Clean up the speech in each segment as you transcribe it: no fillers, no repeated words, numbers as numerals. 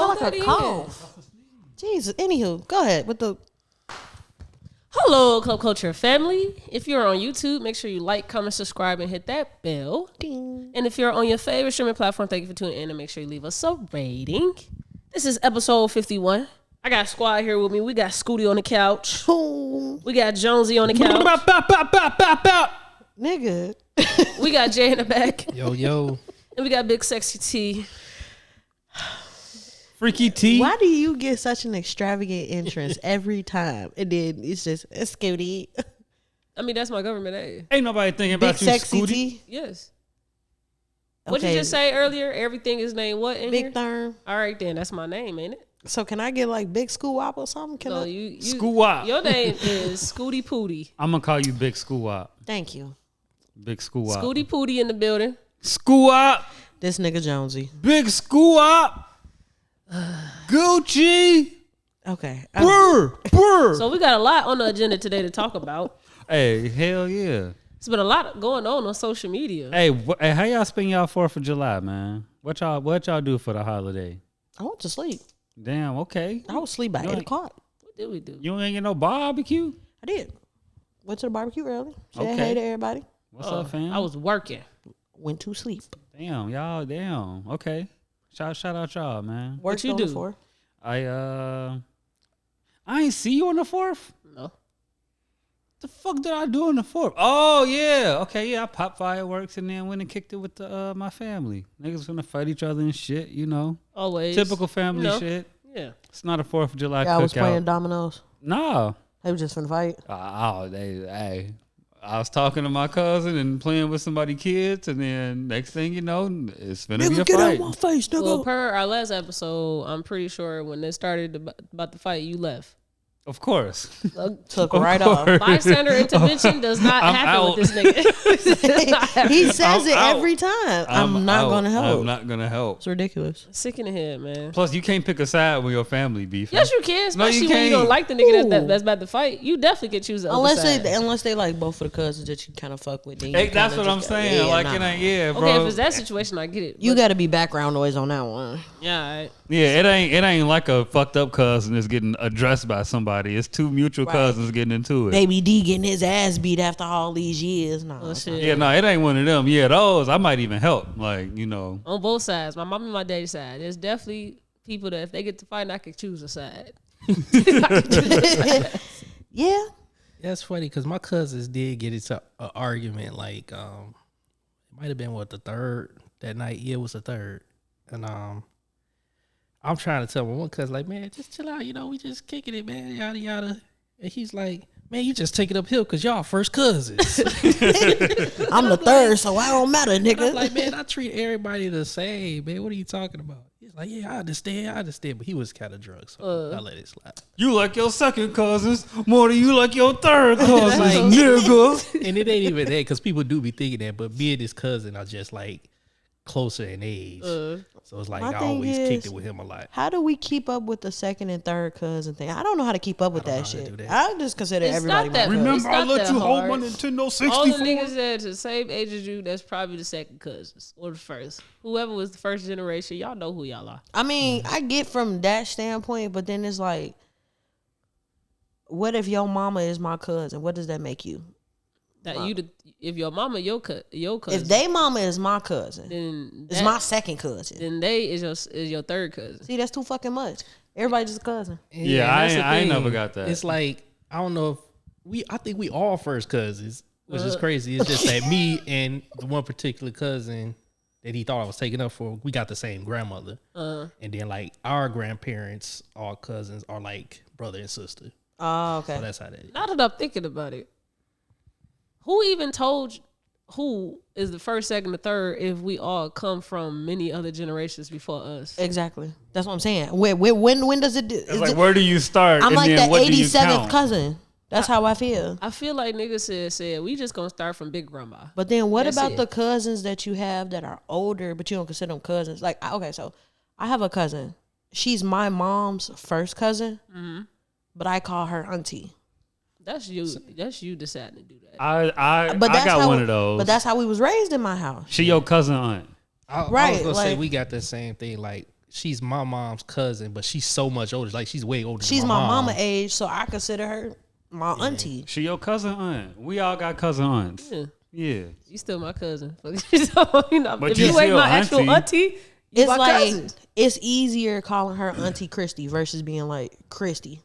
sound like a cough. Jesus. Anywho, go ahead with the. Hello, Club Culture family. If you're on YouTube, make sure you like, comment, subscribe, and hit that bell. Ding. And if you're on your favorite streaming platform, thank you for tuning in and make sure you leave us a rating. This is episode 51. I got Squad here with me. We got Scooty on the couch. We got Jonesy on the couch. Nigga. We got Jay in the back. Yo. And we got Big Sexy T. Freaky T. Why do you get such an extravagant entrance every time? And then it's just a Scooty. I mean, that's my government name. Ain't nobody thinking about Big you, Sexy Scooty. T. Yes. Okay. What'd you just say earlier? Everything is named what in Big here? Therm. All right, then. That's my name, ain't it? So can I get like Big School Wop or something? Can No, I? you School Wop. Your name is Scooty Pooty. I'm gonna call you Big School Wop. Thank you. Big School Wop. Scooty Pooty in the building. School Wop. This nigga Jonesy. Big School Wop. Gucci. Okay. Brr. So we got a lot on the agenda today to talk about. Hey, hell yeah. It's been a lot going on social media. Hey, hey, how y'all spend y'all 4th of July, man? What y'all do for the holiday? I went to sleep. Damn, okay. I was asleep by 8 o'clock. What did we do? You ain't get no barbecue? I did. Went to the barbecue early. Said Okay. hey to everybody. What's up, fam? I was working. Went to sleep. Damn, y'all, damn. Okay. Shout out y'all, man. Worked you on do? the 4th. I ain't see you on the 4th. No. The fuck did I do on the 4th? Oh yeah, okay, yeah. I popped fireworks and then went and kicked it with my family. Niggas gonna fight each other and shit, you know. Always. Typical family You know. shit. Yeah. It's not a 4th of July Yeah, I was playing cookout. dominoes. Nah. They was just finna fight. Hey, I was talking to my cousin and playing with somebody's kids, and then next thing you know, it's gonna be a get fight. out my face, nigga. Well, per our last episode, I'm pretty sure when they started about the fight, you left. Of course. Took right off. Bystander intervention does not I'm happen out. with this nigga. He says I'm it out. every time. I'm not out. gonna help. I'm not gonna help. It's ridiculous. Sick in the head, man. Plus, you can't pick a side with your family beef. Yes, you can. No, you Especially when you don't can't. like the nigga Ooh. that's about to fight. You definitely can choose the Unless other side. unless they like both of the cousins that you kind of fuck with. Then you Hey, that's kinda what I'm just saying. yeah, Like, nah. it ain't, yeah, bro. Okay, if it's that situation, I get it. You But- got to be background noise on that one. Yeah, all right. Yeah, it ain't like a fucked up cousin that's getting addressed by somebody. It's two mutual Right. cousins getting into it. Baby D getting his ass beat after all these years. No, Oh, it's shit. not. Yeah, no, it ain't one of them. Yeah, those I might even help. Like, you know. On both sides, my mom and my daddy's side. There's definitely people that if they get to fight, I could choose a side. Yeah. That's funny because my cousins did get into an argument. Like, it might have been the third that night. Yeah, it was the third, and I'm trying to tell my one cousin like, man, just chill out. You know, we just kicking it, man. Yada yada. And he's like, man, you just take it uphill because y'all first cousins. I'm the third, so I don't matter, And I'm nigga. like, man, I treat everybody the same, man. What are you talking about? He's like, yeah, I understand. But he was kind of drunk, so I let it slide. You like your second cousins more than you like your third cousins, Like- nigga. And it ain't even that because people do be thinking that, but me and his cousin are just like closer in age. So it's like My I thing always is- kicked it with him a lot. How do we keep up with the second and third cousin thing? I don't know how to keep up with I don't that know how to shit. do that. I just consider It's everybody not my that- cousin. It's Remember, I not let that you hold hard. my Nintendo All 64. the niggas that's the same age as you, that's probably the second cousins or the first. Whoever was the first generation, y'all know who y'all are. I mean, I get from that standpoint, but then it's like, what if your mama is my cousin? What does that make you? That if your mama your cousin, If they mama is my cousin, then it's my second cousin. then they is your third cousin. See, that's too fucking much. Everybody just a cousin. Yeah, and that's the I ain't thing. never got that. It's like I don't know if I think we all first cousins, which is crazy. It's just that me and the one particular cousin that he thought I was taking up for, we got the same grandmother, and then like our grandparents, all cousins, are like brother and sister. Oh, okay. So that's how that is. Now that I'm thinking about it, who even told who is the first, second, or third if we all come from many other generations before us? Exactly. That's what I'm saying. When does it? It's like, where do you start? I'm and like then the what do you 87th count? cousin. That's how I feel. I feel like niggas said we just gonna start from big grandma. But then what That's about it. the cousins that you have that are older, but you don't consider them cousins? Like, okay, so I have a cousin. She's my mom's first cousin, but I call her auntie. That's you. That's you deciding to do that. I That's got how, one of those. But that's how we was raised in my house. She your cousin aunt. I Right, was gonna say like- we got the same thing. Like she's my mom's cousin, but she's so much older. Like she's way older. She's than my mom. mama age, so I consider her my auntie. She your cousin aunt. We all got cousin aunts. Yeah. Yeah. You still my cousin. So, you know, But if you you ain't still my actual auntie, you It's my like cousin. it's easier calling her Auntie Christy versus being like Christy.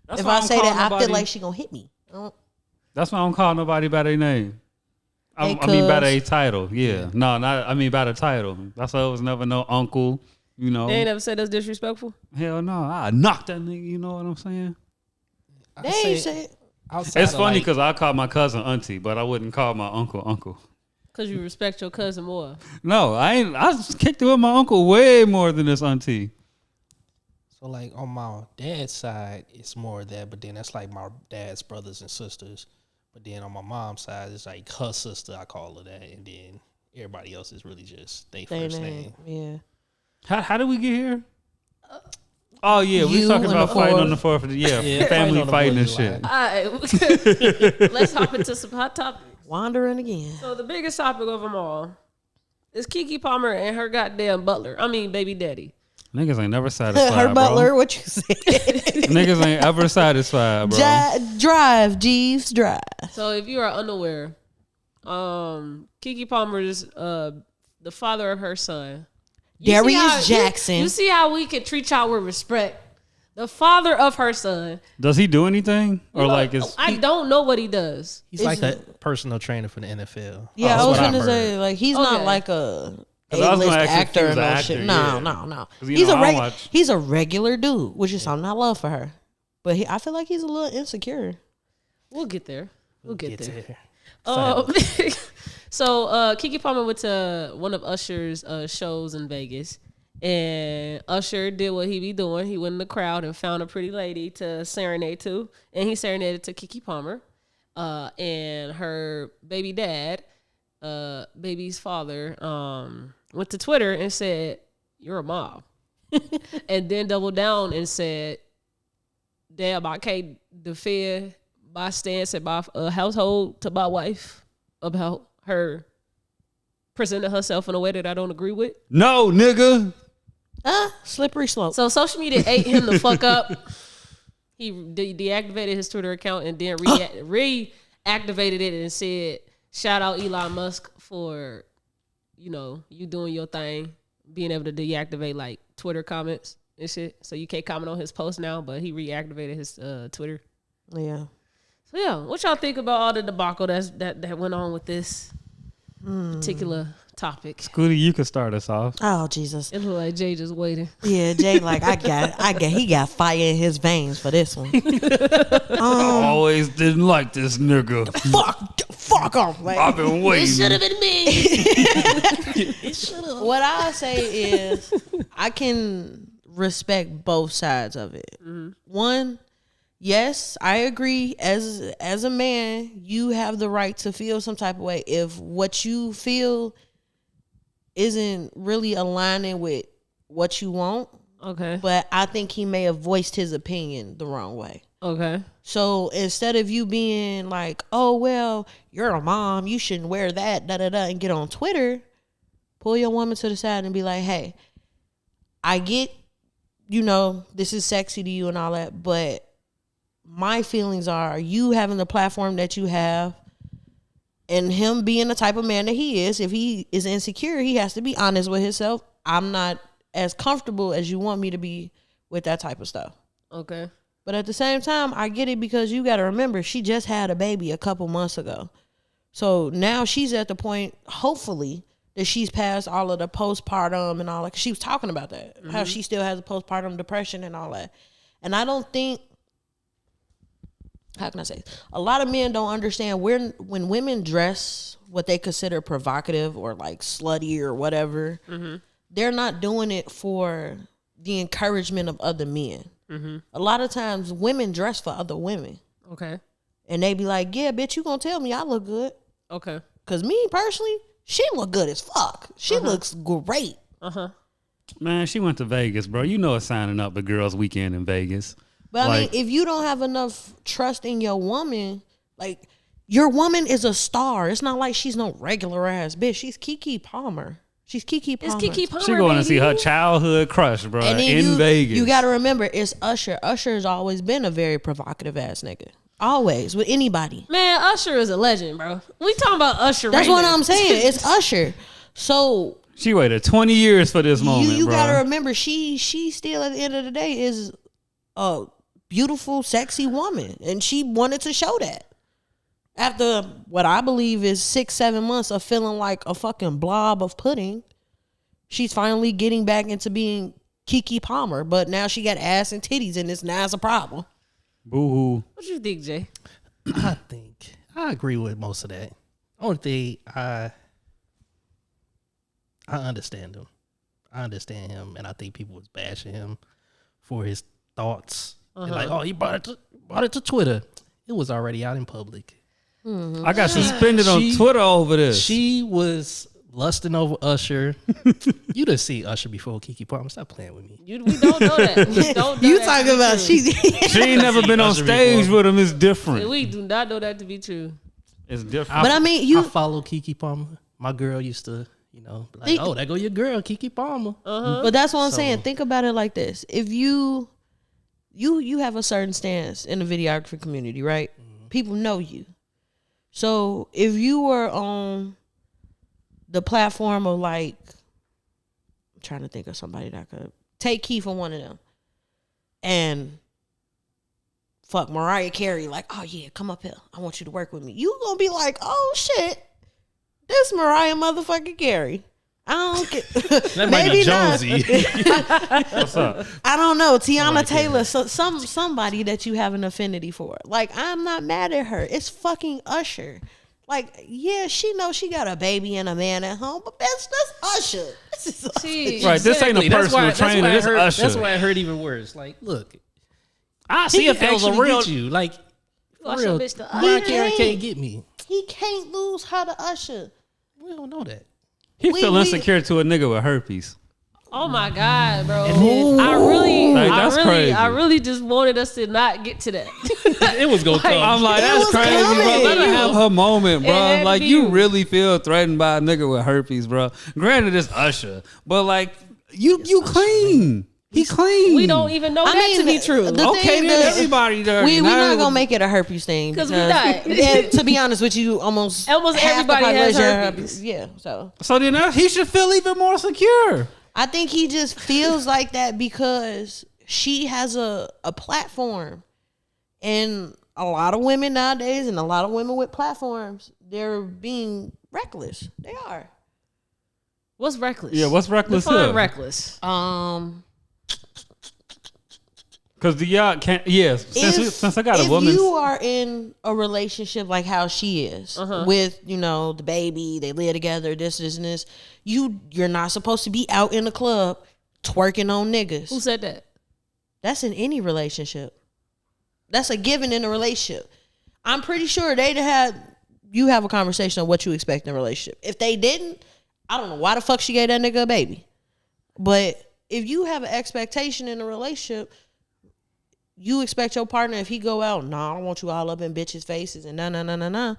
That's If why I don't say call that, I nobody- feel like she gonna hit me. That's why I don't call nobody by their name. I Hey, mean by cuz. their title. Yeah. No, not. I mean by the title. That's why I was never no uncle. You know. They ain't ever said that's disrespectful. Hell no. I knock that nigga. You know what I'm saying? They ain't say outside It's of, funny like, because I call my cousin auntie, but I wouldn't call my uncle. Cause you respect your cousin more. No, I ain't. I kicked it with my uncle way more than this auntie. So like on my dad's side, it's more of that, but then that's like my dad's brothers and sisters. But then on my mom's side, it's like her sister. I call her that, and then everybody else is really just they they first name. name. Yeah. How did we get here? Oh yeah, we You was talking and about the fighting fourth. on the 4th of the Yeah, family fighting on the fighting 4th and of shit. All right, let's hop into some hot topics. Wandering again. So the biggest topic of them all is Keke Palmer and her goddamn baby daddy. Niggas ain't never satisfied, Her butler, bro. what you say? Niggas ain't ever satisfied, bro. Drive, Jeeves, drive. So if you are unaware, Keke Palmer is the father of her son. Darius Jackson. You see how we can treat y'all with respect. The father of her son. Does he do anything, or like is I don't know what he does. He's like a personal trainer for the NFL. Yeah, That's I was what I've gonna say heard. like he's Okay. not like a 'Cause I was A-list gonna ask if he actor was and an no actor, shit. yeah. No. 'Cause, you He's know, a I watch- he's a regular dude, which is something I love for her. But I feel like he's a little insecure. We'll get there. We'll get there. there. So Keke Palmer went to one of Usher's shows in Vegas, and Usher did what he be doing. He went in the crowd and found a pretty lady to serenade to, and he serenaded to Keke Palmer, and her baby dad, baby's father, went to Twitter and said, "You're a mom," and then doubled down and said, "Damn, I can't defend my stance at my household to my wife about her presenting herself in a way that I don't agree with." no nigga? Slippery slope. So social media ate him the fuck up. He deactivated his Twitter account and then reactivated it and said, "Shout out Elon Musk for, you doing your thing, being able to deactivate like Twitter comments and shit. So you can't comment on his post now, but he reactivated his Twitter." Yeah. So yeah, what y'all think about all the debacle that went on with this particular topic? Scooty, you could start us off. Oh Jesus. It looked like Jay just waiting. Yeah, Jay, like he got fire in his veins for this one. I always didn't like this nigga. Fuck off, man. I've been waiting. Should have been me. What I say is I can respect both sides of it. One, yes, I agree. As a man, you have the right to feel some type of way if what you feel isn't really aligning with what you want. Okay. But I think he may have voiced his opinion the wrong way. Okay. So instead of you being like, "Oh well, you're a mom, you shouldn't wear that," and get on Twitter, pull your woman to the side and be like, "Hey, I get, this is sexy to you and all that, but my feelings are you having the platform that you have, and him being the type of man that he is. If he is insecure, he has to be honest with himself. I'm not as comfortable as you want me to be with that type of stuff." Okay. But at the same time, I get it because you got to remember, she just had a baby a couple months ago. So now she's at the point, hopefully, that she's past all of the postpartum and all that. 'Cause she was talking about that, how she still has a postpartum depression and all that. And I don't think, how can I say, a lot of men don't understand when women dress what they consider provocative or like slutty or whatever, they're not doing it for the encouragement of other men. A lot of times women dress for other women. Okay. And they be like, "Yeah, bitch, you gonna tell me I look good." Okay. Because me, personally, she look good as fuck. She looks great. Man, she went to Vegas, bro. You know it's signing up the girls' weekend in Vegas. But Like- I mean, if you don't have enough trust in your woman, like, your woman is a star. It's not like she's no regular ass bitch. She's Keke Palmer. She's Keke Palmer. It's Keke Palmer. She going to see her baby. childhood crush, bro, And then in Vegas. You got to remember, it's Usher. Usher has always been a very provocative ass nigga. Always with anybody. Man, Usher is a legend, bro. We talking about Usher. That's right what now. I'm saying. It's Usher. So She waited 20 years for this moment, you bro. got to remember, she still at the end of the day is a beautiful, sexy woman, and she wanted to show that. After what I believe is 6-7 months of feeling like a fucking blob of pudding, she's finally getting back into being Keke Palmer. But now she got ass and titties, and it's now it's a problem. Boo-hoo. What you think, Jay? I think I agree with most of that. Only thing I understand him. I understand him, and I think people was bashing him for his thoughts. And like, oh, he brought it to Twitter. It was already out in public. I got suspended on Twitter over this. She was lusting over Usher. You done see Usher before, Keke Palmer. Stop playing with me. We don't know that. We don't know You that talking to be about true. She ain't never been on Usher stage before. with him. It's different. We do not know that to be true. It's different. But I mean, I follow Keke Palmer. My girl used to, be like, Think- oh, there go your girl, Keke Palmer. but that's what I'm So- saying. Think about it like this: if you have a certain stance in the videography community, right? People know you. So if you were on the platform of like, I'm trying to think of somebody that could take Key for one of them, and fuck Mariah Carey, like, oh yeah, come up here, I want you to work with me. You gonna be like, oh shit, this Mariah motherfucking Carey. I don't get. That Maybe might be not. Jonesy. What's up? I don't know. Tiana Like Taylor, somebody that you have an affinity for. Like, I'm not mad at her. It's fucking Usher. Like, yeah, she knows she got a baby and a man at home, but that's Usher. This is Usher. See, Right, this ain't a Exactly. That's personal why- trainer. This Usher. That's why I heard even worse. Like, look, I see He if it was a actually real get you. Like, for Usher real, bitch to Mariah Usher. Carey He can't can't. get me. He can't lose her to Usher. We don't know that. He We- feel we- insecure to a nigga with herpes. Oh my God, bro! then- Like, that's crazy. I really just wanted us to not get to that. It was gonna come. I'm like, It that's was crazy, bro. coming. Let her have her moment, It had bro. to Like, be you you. really feel threatened by a nigga with herpes, bro. Granted, it's Usher, but like, you clean. He clean. We don't even know that to be true. the Okay, thing then that- everybody there. we not gonna make it a herpes thing 'Cause we because- not. Yeah, to be honest with you, almost half the everybody has population have herpes. Yeah, so So then he should feel even more secure. I think he just feels like that because she has a platform, and a lot of women nowadays, and a lot of women with platforms, they're being reckless. They are. What's reckless? Yeah, what's reckless Define here? reckless. Because the y'all can't. Yes, since I got a if woman. you are in a relationship like how she is with the baby, they live together, this and this, you're not supposed to be out in the club twerking on niggas. Who said that? That's in any relationship. That's a given in a relationship. I'm pretty sure you have a conversation on what you expect in a relationship. If they didn't, I don't know why the fuck she gave that nigga a baby. But if you have an expectation in a relationship, you expect your partner, if he go out, I don't want you all up in bitches' faces and nah.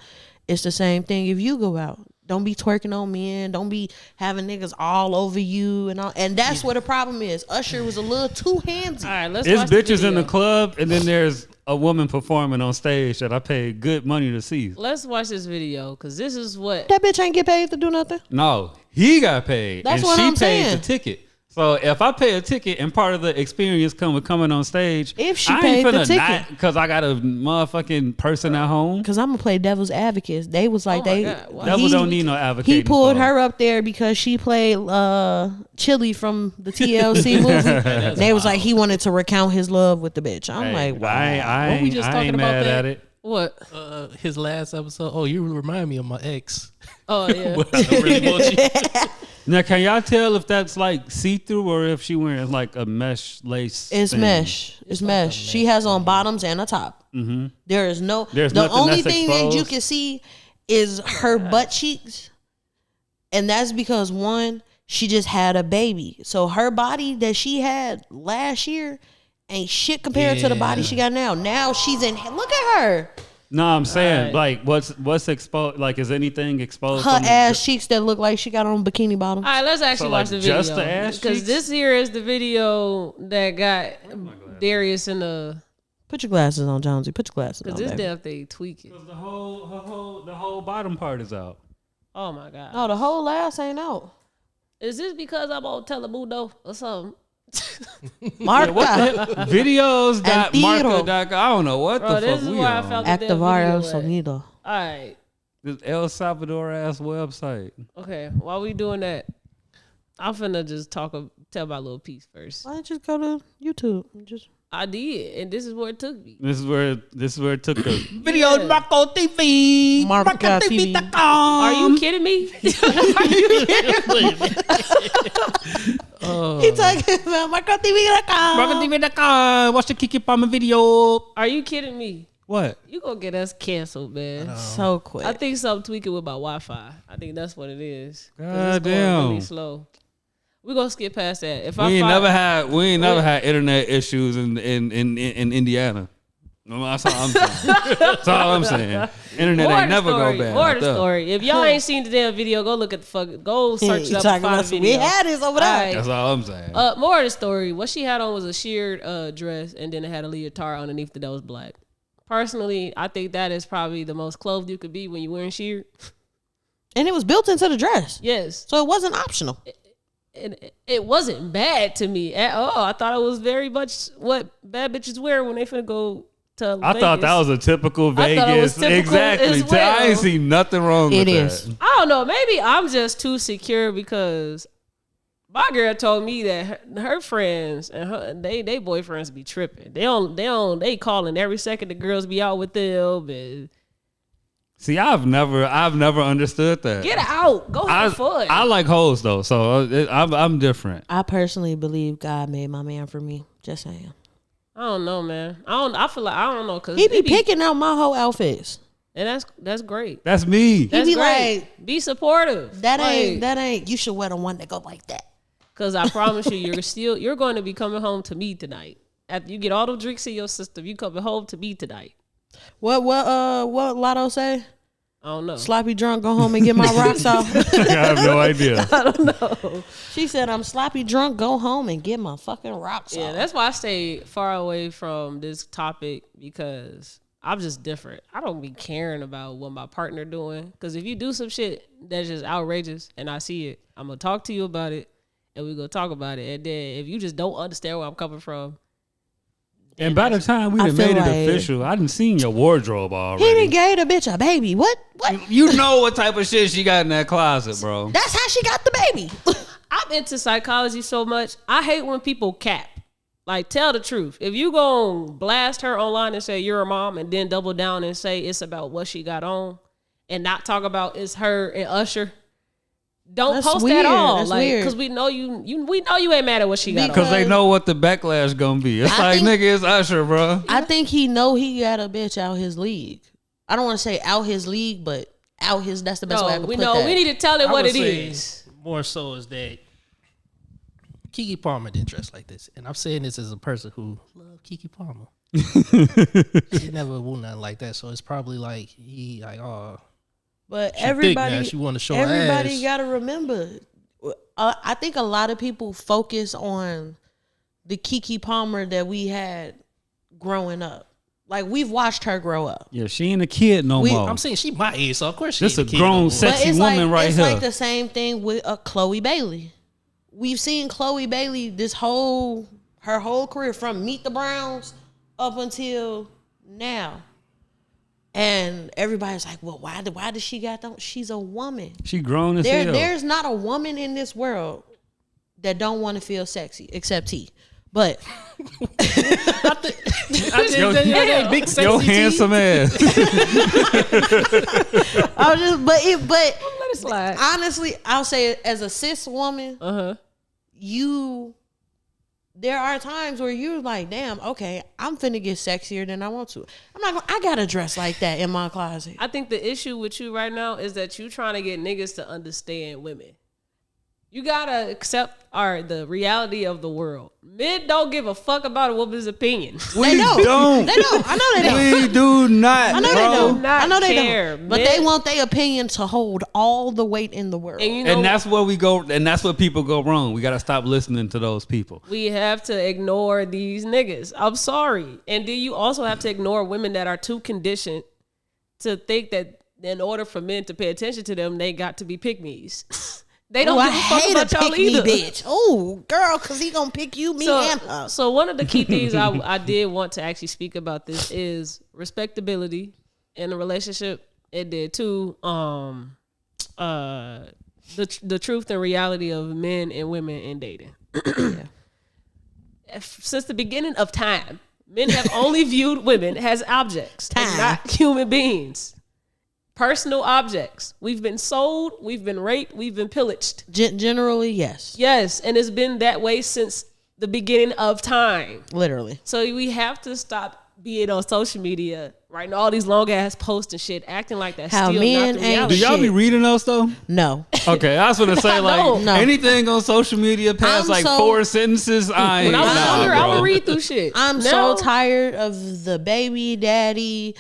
It's the same thing if you go out. Don't be twerking on men. Don't be having niggas all over you and all. And that's what the problem is. Usher was a little too handsy. All right, let's It's watch the bitches in the video. club, and then there's a woman performing on stage that I paid good money to see. Let's watch this video because this is what. That bitch ain't get paid to do nothing. No, he got paid. That's and what she I'm paid saying. the ticket. So if I pay a ticket and part of the experience coming on stage, If she I paid ain't the finna ticket. because I got a motherfucking person at home. Cause I'm gonna play devil's advocate. They was like Oh my God, why? Devil don't need no advocating. He pulled for. her up there because she played Chili from the TLC movie. They was like he wanted to recount his love with the bitch. I'm Hey, like, wow. I Weren't we ain't, just I talking ain't about mad that? at it. What? His last episode. Oh, you remind me of my ex. Oh yeah. Well, I really want you. Now, can y'all tell if that's like see through or if she wearing like a mesh lace? It's thing? mesh. It's mesh. She has on bottoms and a top. Mm-hmm. There is no. There's the nothing only that's thing that you exposed. can see is her butt cheeks, and that's because one, she just had a baby, so her body that she had last year ain't shit compared to the body Yeah. she got now. Now she's in. Look at her. No, I'm saying Right. like what's exposed? Like, is anything exposed? Her from the- ass cheeks that look like she got on bikini bottoms. All right, let's actually So, watch like, the video. just the ass because cheeks? this here is the video that got Darius in the. Put your glasses on, Jonesy. Put your glasses on. Because this Baby. damn thing tweaking. The whole bottom part is out. Oh my god. No, the whole ass ain't out. Is this because I'm on Telemundo or something? Mark Videos dot Antiro. marca.com. I don't know what Bro, the this fuck is we where I on. found the damn Activario video at. Sonido. All right. This El Salvador ass website. Okay. While we doing that, I'm finna just tell my little piece first. Why don't you just go to YouTube? And just I did, and this is where it took me. This is where it took us. Videos, Marco TV. Marco TV. Are you kidding me? he talking about MarcoTV.com. TV.com. Watch the Keke Palmer video. Are you kidding me? What? You gonna get us canceled, man. So quick. I think something tweaking with my Wi-Fi. I think that's what it is. 'Cause God it's going damn. really slow. We're gonna skip past that. If We ain't never had internet issues in Indiana. No, that's all I'm saying. That's all I'm saying. Internet ain't never go bad. More out the there. story. If y'all ain't seen the damn video, go look at go search it You up talking and find about the some- video. we had this over there. Alright. That's all I'm saying. More of the story. What she had on was a sheared dress, and then it had a leotard underneath that was black. Personally, I think that is probably the most clothed you could be when you're wearing sheared. And it was built into the dress. Yes. So it wasn't optional. It wasn't bad to me at all. I thought it was very much what bad bitches wear when they finna go to I thought that was a typical I thought it was Vegas. typical Exactly. as well. I ain't seen nothing wrong with It is. that. I don't know. Maybe I'm just too secure because my girl told me that her friends and they boyfriends be tripping. They calling every second the girls be out with them and See, I've never understood that. get out, go have fun. I like hoes though, so I'm different. I personally believe God made my man for me. Just saying. I don't know, man. I feel like I don't know because He be picking out my whole outfits. and that's great. That's me. That's be great. like, Be supportive. That ain't. You should wear the one that go like that. Because I promise you, you're going to be coming home to me tonight. After you get all the drinks in your system, you coming home to me tonight. What Lotto say? I don't know. Sloppy drunk, go home and get my rocks off. I have no idea. I don't know. She said, I'm sloppy drunk, go home and get my fucking rocks Yeah, off. that's why I stay far away from this topic because I'm just different. I don't be caring about what my partner doing. Because if you do some shit that's just outrageous and I see it, I'm going to talk to you about it and we going to talk about it. And then if you just don't understand where I'm coming from. And by the time we I done feel made it like- official, I done seen your wardrobe He already. done gave the bitch a baby. What? You know what type of shit she got in that closet, bro. That's how she got the baby. I'm into psychology so much. I hate when people cap. Like, tell the truth. If you gon' blast her online and say you're a mom and then double down and say it's about what she got on and not talk about it's her and Usher, don't That's post weird. that all. That's Like, weird. because we know we know you ain't mad at what she got on. Because they know what the backlash gonna be. It's I like, think- nigga, it's Usher, bro. I think he know he got a bitch out his league. I don't want to say out his league, but out his. That's the best way I No, could we put know. that. We need to tell it I what would it say is. More so is that Keke Palmer didn't dress like this, and I'm saying this as a person who loved Keke Palmer. She never wore nothing like that, so it's probably like he like, oh, But she thick now, everybody, she want to show her everybody ass. gotta remember. I think a lot of people focus on the Keke Palmer that we had growing up. Like we've watched her grow up. Yeah, she ain't a kid no more. I'm saying she my age, so of course she This ain't a kid grown no more. sex- Sexy it's woman right it's here. like the same thing with Chloe Bailey. We've seen Chloe Bailey her whole career from Meet the Browns up until now. And everybody's like, well, why does she got that? She's a woman. She grown as hell. There's not a woman in this world that don't want to feel sexy except he. But Big sexy Your teeth. handsome ass. I was just, but Let it slide. honestly, I'll say as a cis woman, there are times where you're like, damn, okay, I'm finna get sexier than I want to. I gotta dress like that in my closet. I think the issue with you right now is that you trying to get niggas to understand women. You gotta accept the reality of the world. Men don't give a fuck about a woman's opinion. We don't. They don't. I know they don't. We do not. I know bro. they don't. I know they care. don't. But they want their opinion to hold all the weight in the world. And, you know, And that's where we go. And that's where people go wrong. We got to stop listening to those people. we have to ignore these niggas. I'm sorry. And then you also have to ignore women that are too conditioned to think that in order for men to pay attention to them, they got to be pick-me's. They don't give a fuck about y'all either. Bitch. Oh, girl, because he going to pick you, me, and her. So one of the key things I did want to actually speak about this is respectability in a relationship. It did too. The truth and reality of men and women in dating. Since the beginning of time, men have only viewed women as objects and not human beings. Personal objects. We've been sold, we've been raped, we've been pillaged. Generally, yes. Yes, and it's been that way since the beginning of time. Literally. So we have to stop being on social media, writing all these long ass posts and shit, acting like that's How still men not the ain't reality. Do y'all be reading those though? No. Okay, I was gonna say like No. anything on social media past I'm so- 4 sentences. I ain't. When I was nah, younger, I bro. would read through shit. I'm Now, so tired of the baby daddy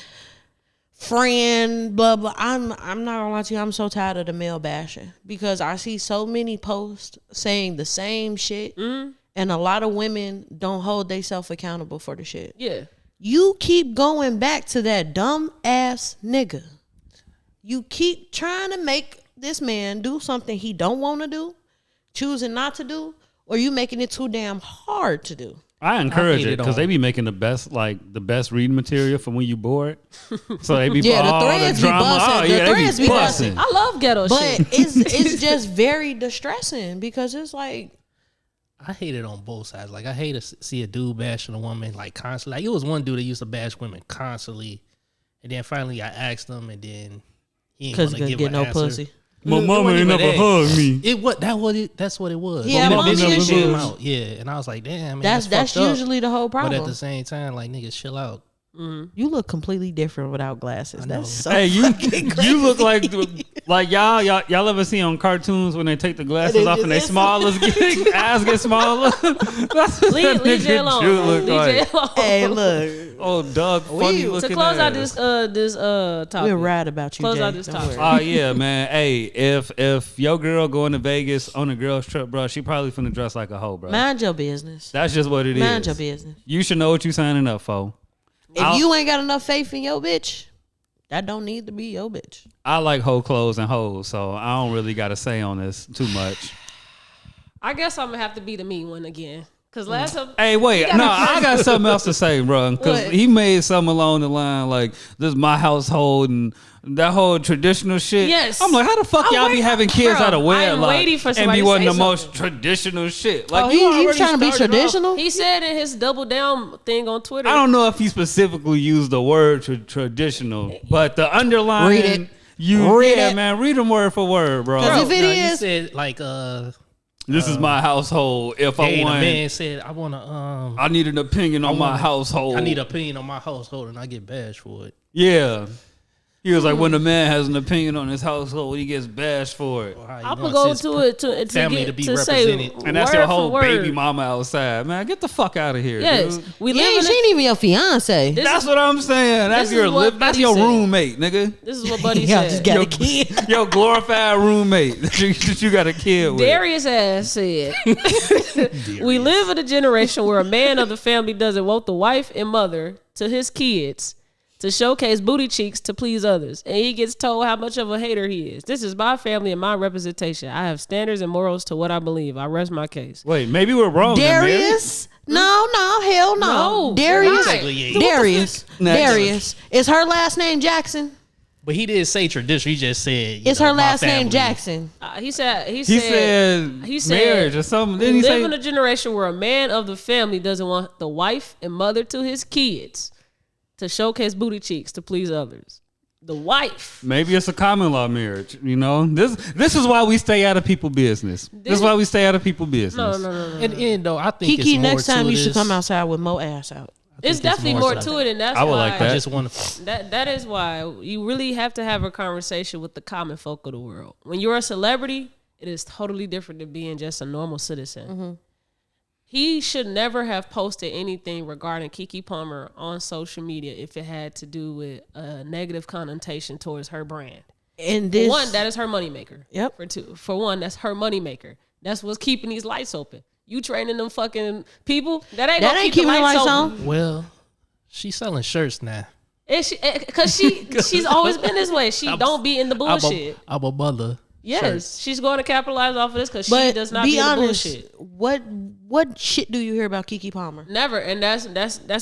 friend blah blah. I'm not gonna lie to you, I'm so tired of the male bashing because I see so many posts saying the same shit and a lot of women don't hold themselves accountable for the shit. Yeah. You keep going back to that dumb ass nigga. You keep trying to make this man do something he don't want to do, choosing not to do, or you making it too damn hard to do. I encourage hate it it because all. they be making the best reading material for when you bored. So they be Yeah, the all threads the be drama. busting. Oh The yeah, threads they be be busting. busting. I love ghetto But shit. it's just very distressing because it's like, I hate it on both sides. Like I hate to see a dude bashing a woman like constantly. Like it was one dude that used to bash women constantly, and then finally I asked him, and then he ain't because gonna you give get an no answer. pussy. My It mama wasn't ain't even never that. hugged me. That's what it was. Yeah, And then mommy bitches issues. came out. Yeah, and I was like, damn, man, That's fucked up. usually the whole But problem. at the same time, like niggas, chill out. You look completely different without glasses. know. That's so Hey, you fucking crazy. you look like y'all ever see on cartoons when they take the glasses off and they smaller eyes get smaller? That's what Leave that Jay nigga alone. Drew bro. look Leave Jay like. alone. Hey, look, Oh, Doug, funny To looking close out ass. this topic. we're right about you. Close Jay. out this Don't topic. worry. Oh yeah, man. Hey, if your girl going to Vegas on a girl's trip, bro, she probably finna dress like a hoe, bro. Mind your business. That's just what it is. Mind your business. You should know what you signing up for. If you ain't got enough faith in your bitch, that don't need to be your bitch. I like hoe clothes and hoes, so I don't really got to say on this too much. I guess I'm gonna have to be the mean one again. Cause last time, Hey, wait, no, I got something else to say, bro. Because What? he made something along the line like, "This is my household," and that whole traditional shit. Yes. I'm like, how the fuck I'm y'all be wait- having kids bro, out of wedlock I'm waiting for and somebody be to one of say the most something. traditional shit? Like, Oh, you he already was trying to be started off- traditional. he said in his double down thing on Twitter. I don't know if he specifically used the word traditional, but the underlying Read it. you Read yeah, it. man, read them word for word, bro. 'Cause if it you is- said like This is my household. If I a want, man said I wanna I need an opinion on my wanna- household. I need an opinion on my household, and I get bashed for it. Yeah. He was like, when a man has an opinion on his household, he gets bashed for it. Or how he I'm gonna wants go his to it to family get to be to say represented. And that's word your for whole word. baby mama outside. Man, get the fuck out of here, Yes, dude. we Yeah, live she in. ain't even your fiance. This That's is what I'm saying. That's this your is what that's Buddy your said. roommate, nigga. this is what Buddy Y'all said. just got a kid. Your glorified roommate that you got a kid with. Darius ass said, "We live in a generation where a man of the family doesn't want the wife and mother to his kids to showcase booty cheeks to please others, and he gets told how much of a hater he is. This is my family and my representation. I have standards and morals to what I believe. I rest my case." Wait, maybe we're wrong. then, Mary. Darius? No, hell no. No, Darius. right. Darius. Next. Darius. Is her last name Jackson? But he didn't say traditional. He just said Is know, her my last name family. Jackson? He said He said marriage or something. Didn't we he live say? in a generation where a man of the family doesn't want the wife and mother to his kids to showcase booty cheeks to please others. The wife. Maybe it's a common law marriage. You know, this is why we stay out of people's business. This is why we stay out of people's business. No. And though I think Kiki, it's more next time to you should this. come outside with more ass out. It's definitely more to it, and that's I would why like I that. just want to. that is why you really have to have a conversation with the common folk of the world. When you're a celebrity, It is totally different than being just a normal citizen. He should never have posted anything regarding Keke Palmer on social media if it had to do with a negative connotation towards her brand. And this, For one, that is her moneymaker. Yep. For one, that's her moneymaker. That's what's keeping these lights open. You training them fucking people, that ain't gonna keep the lights open. Well, she's selling shirts now. And she's always been this way. She don't be in the bullshit. I'm a mother. Yes, shirts. she's going to capitalize off of this because she does not be in the bullshit. What shit do you hear about Keke Palmer? Never, and that's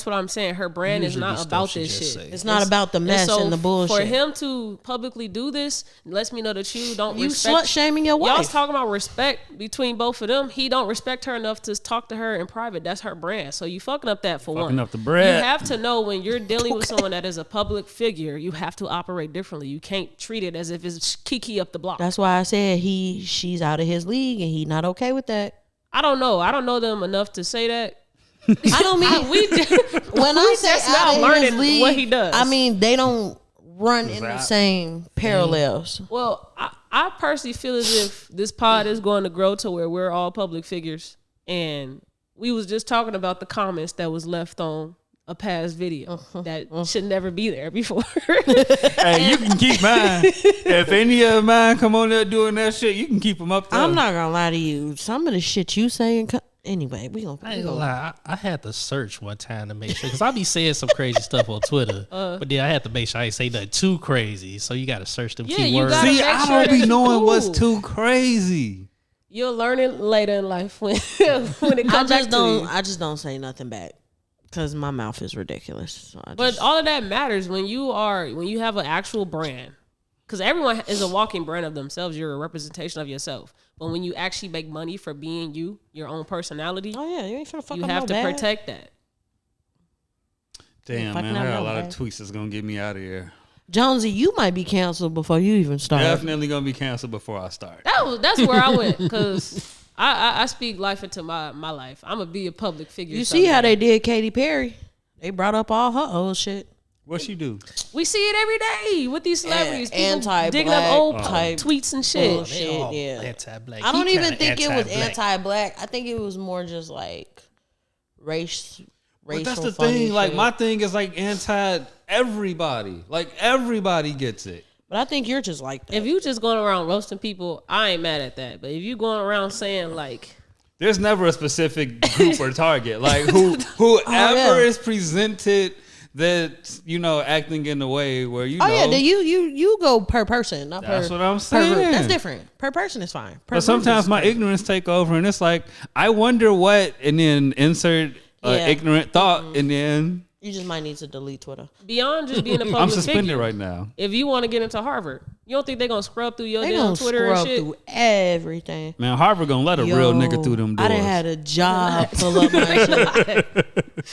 what I'm saying. Her brand is not about this shit. It's not about the mess and the bullshit. For him to publicly do this lets me know that you don't You respect. slut shaming your wife. Y'all's talking about respect between both of them. He don't respect her enough to talk to her in private. That's her brand. So you fucking up that for one. Fucking up the bread. You have to know when you're dealing with someone that is a public figure, you have to operate differently. You can't treat it as if it's Keke up the block. That's why I said she's out of his league and he not okay with that. I don't know. I don't know them enough to say that. I don't mean when I say just out now of his learning league, what he does. I mean they don't run in the same parallels. Well, I personally feel as if this pod is going to grow to where we're all public figures, and we was just talking about the comments that was left on a past video that should never be there before. Hey, you can keep mine. If any of mine come on there doing that shit, you can keep them up there. I'm not gonna lie to you. Some of the shit you saying. Anyway, I ain't gonna lie. I had to search one time to make sure because I be saying some crazy stuff on Twitter, but then I had to make sure I ain't say nothing too crazy. So you got to search them Yeah, you keywords. gotta See, make I sure don't be that knowing you're what's cool. too crazy. You'll learn it later in life when it comes back to you. I just don't say nothing back because my mouth is ridiculous. So But all of that matters when you have an actual brand. Because everyone is a walking brand of themselves. You're a representation of yourself. But when you actually make money for being you, your own personality, oh yeah, you ain't finna fuck you up have no to bag. protect that. Damn, Fucking man, I out got a no lot of bag. tweets that's gonna get me out of here. Jonesy, you might be canceled before you even start. Definitely gonna be canceled before I start. That's where I went because I speak life into my life. I'm gonna be a public figure. You see how someday. they did Katy Perry? They brought up all her old shit. What she do? We see it every day with these celebrities. People Anti-black digging up old type tweets and shit. bullshit. Yeah. Anti-black. I don't He even kinda think it was anti-black. anti-black. I think it was more just like racial. But that's the funny thing. Like shit. my thing is like anti everybody. Like everybody gets it. But I think you're just like that. If you just going around roasting people, I ain't mad at that. But if you going around saying like, There's never a specific group or target. Like whoever is presented that acting in a way where then you go per person, not That's per. what I'm saying. That's different. Per person is fine. Per But sometimes group my is ignorance take over, and it's like I wonder what, and then insert Yeah. ignorant thought, and then you just might need to delete Twitter. beyond just being a public I'm suspended figure, right now. if you want to get into Harvard, you don't think they're gonna scrub through your They damn gonna Twitter and scrub shit? through everything. Man, Harvard gonna let a real nigga through them doors. I done had a job pull up my shit.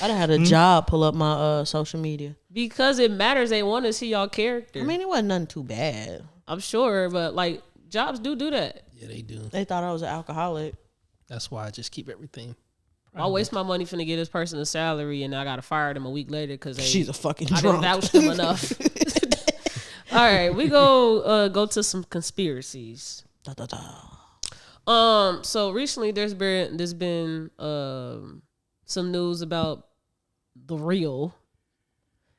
I done had a job pull up my social media. Because it matters. They want to see y'all character. I mean, it wasn't nothing too bad. I'm sure, but like jobs do that. Yeah, they do. They thought I was an alcoholic. That's why I just keep everything. I'll waste my money finna get this person a salary, and I gotta fire them a week later because She's a fucking I didn't drunk. vouch them enough. All right, we go to some conspiracies. Da, da, da. So recently there's been some news about the real,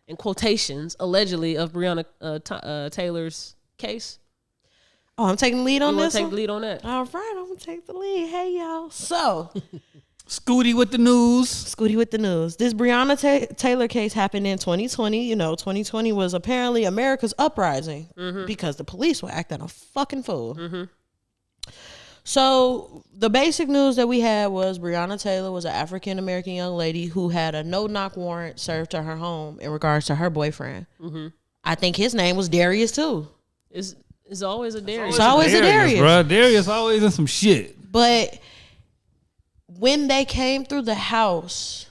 in quotations, allegedly of Breyonna Taylor's case. Oh, I'm taking the lead on You want this to take one? the lead on that? All right, I'm gonna take the lead. Hey y'all. So, Scooty with the news. Scooty with the news. This Breyonna Taylor case happened in 2020. 2020 was apparently America's uprising because the police were acting a fucking fool. So the basic news that we had was Breyonna Taylor was an African American young lady who had a no-knock warrant served to her home in regards to her boyfriend. I think his name was Darius too. It's always a Darius. It's always a Darius. Bro. Darius always in some shit. But when they came through the house,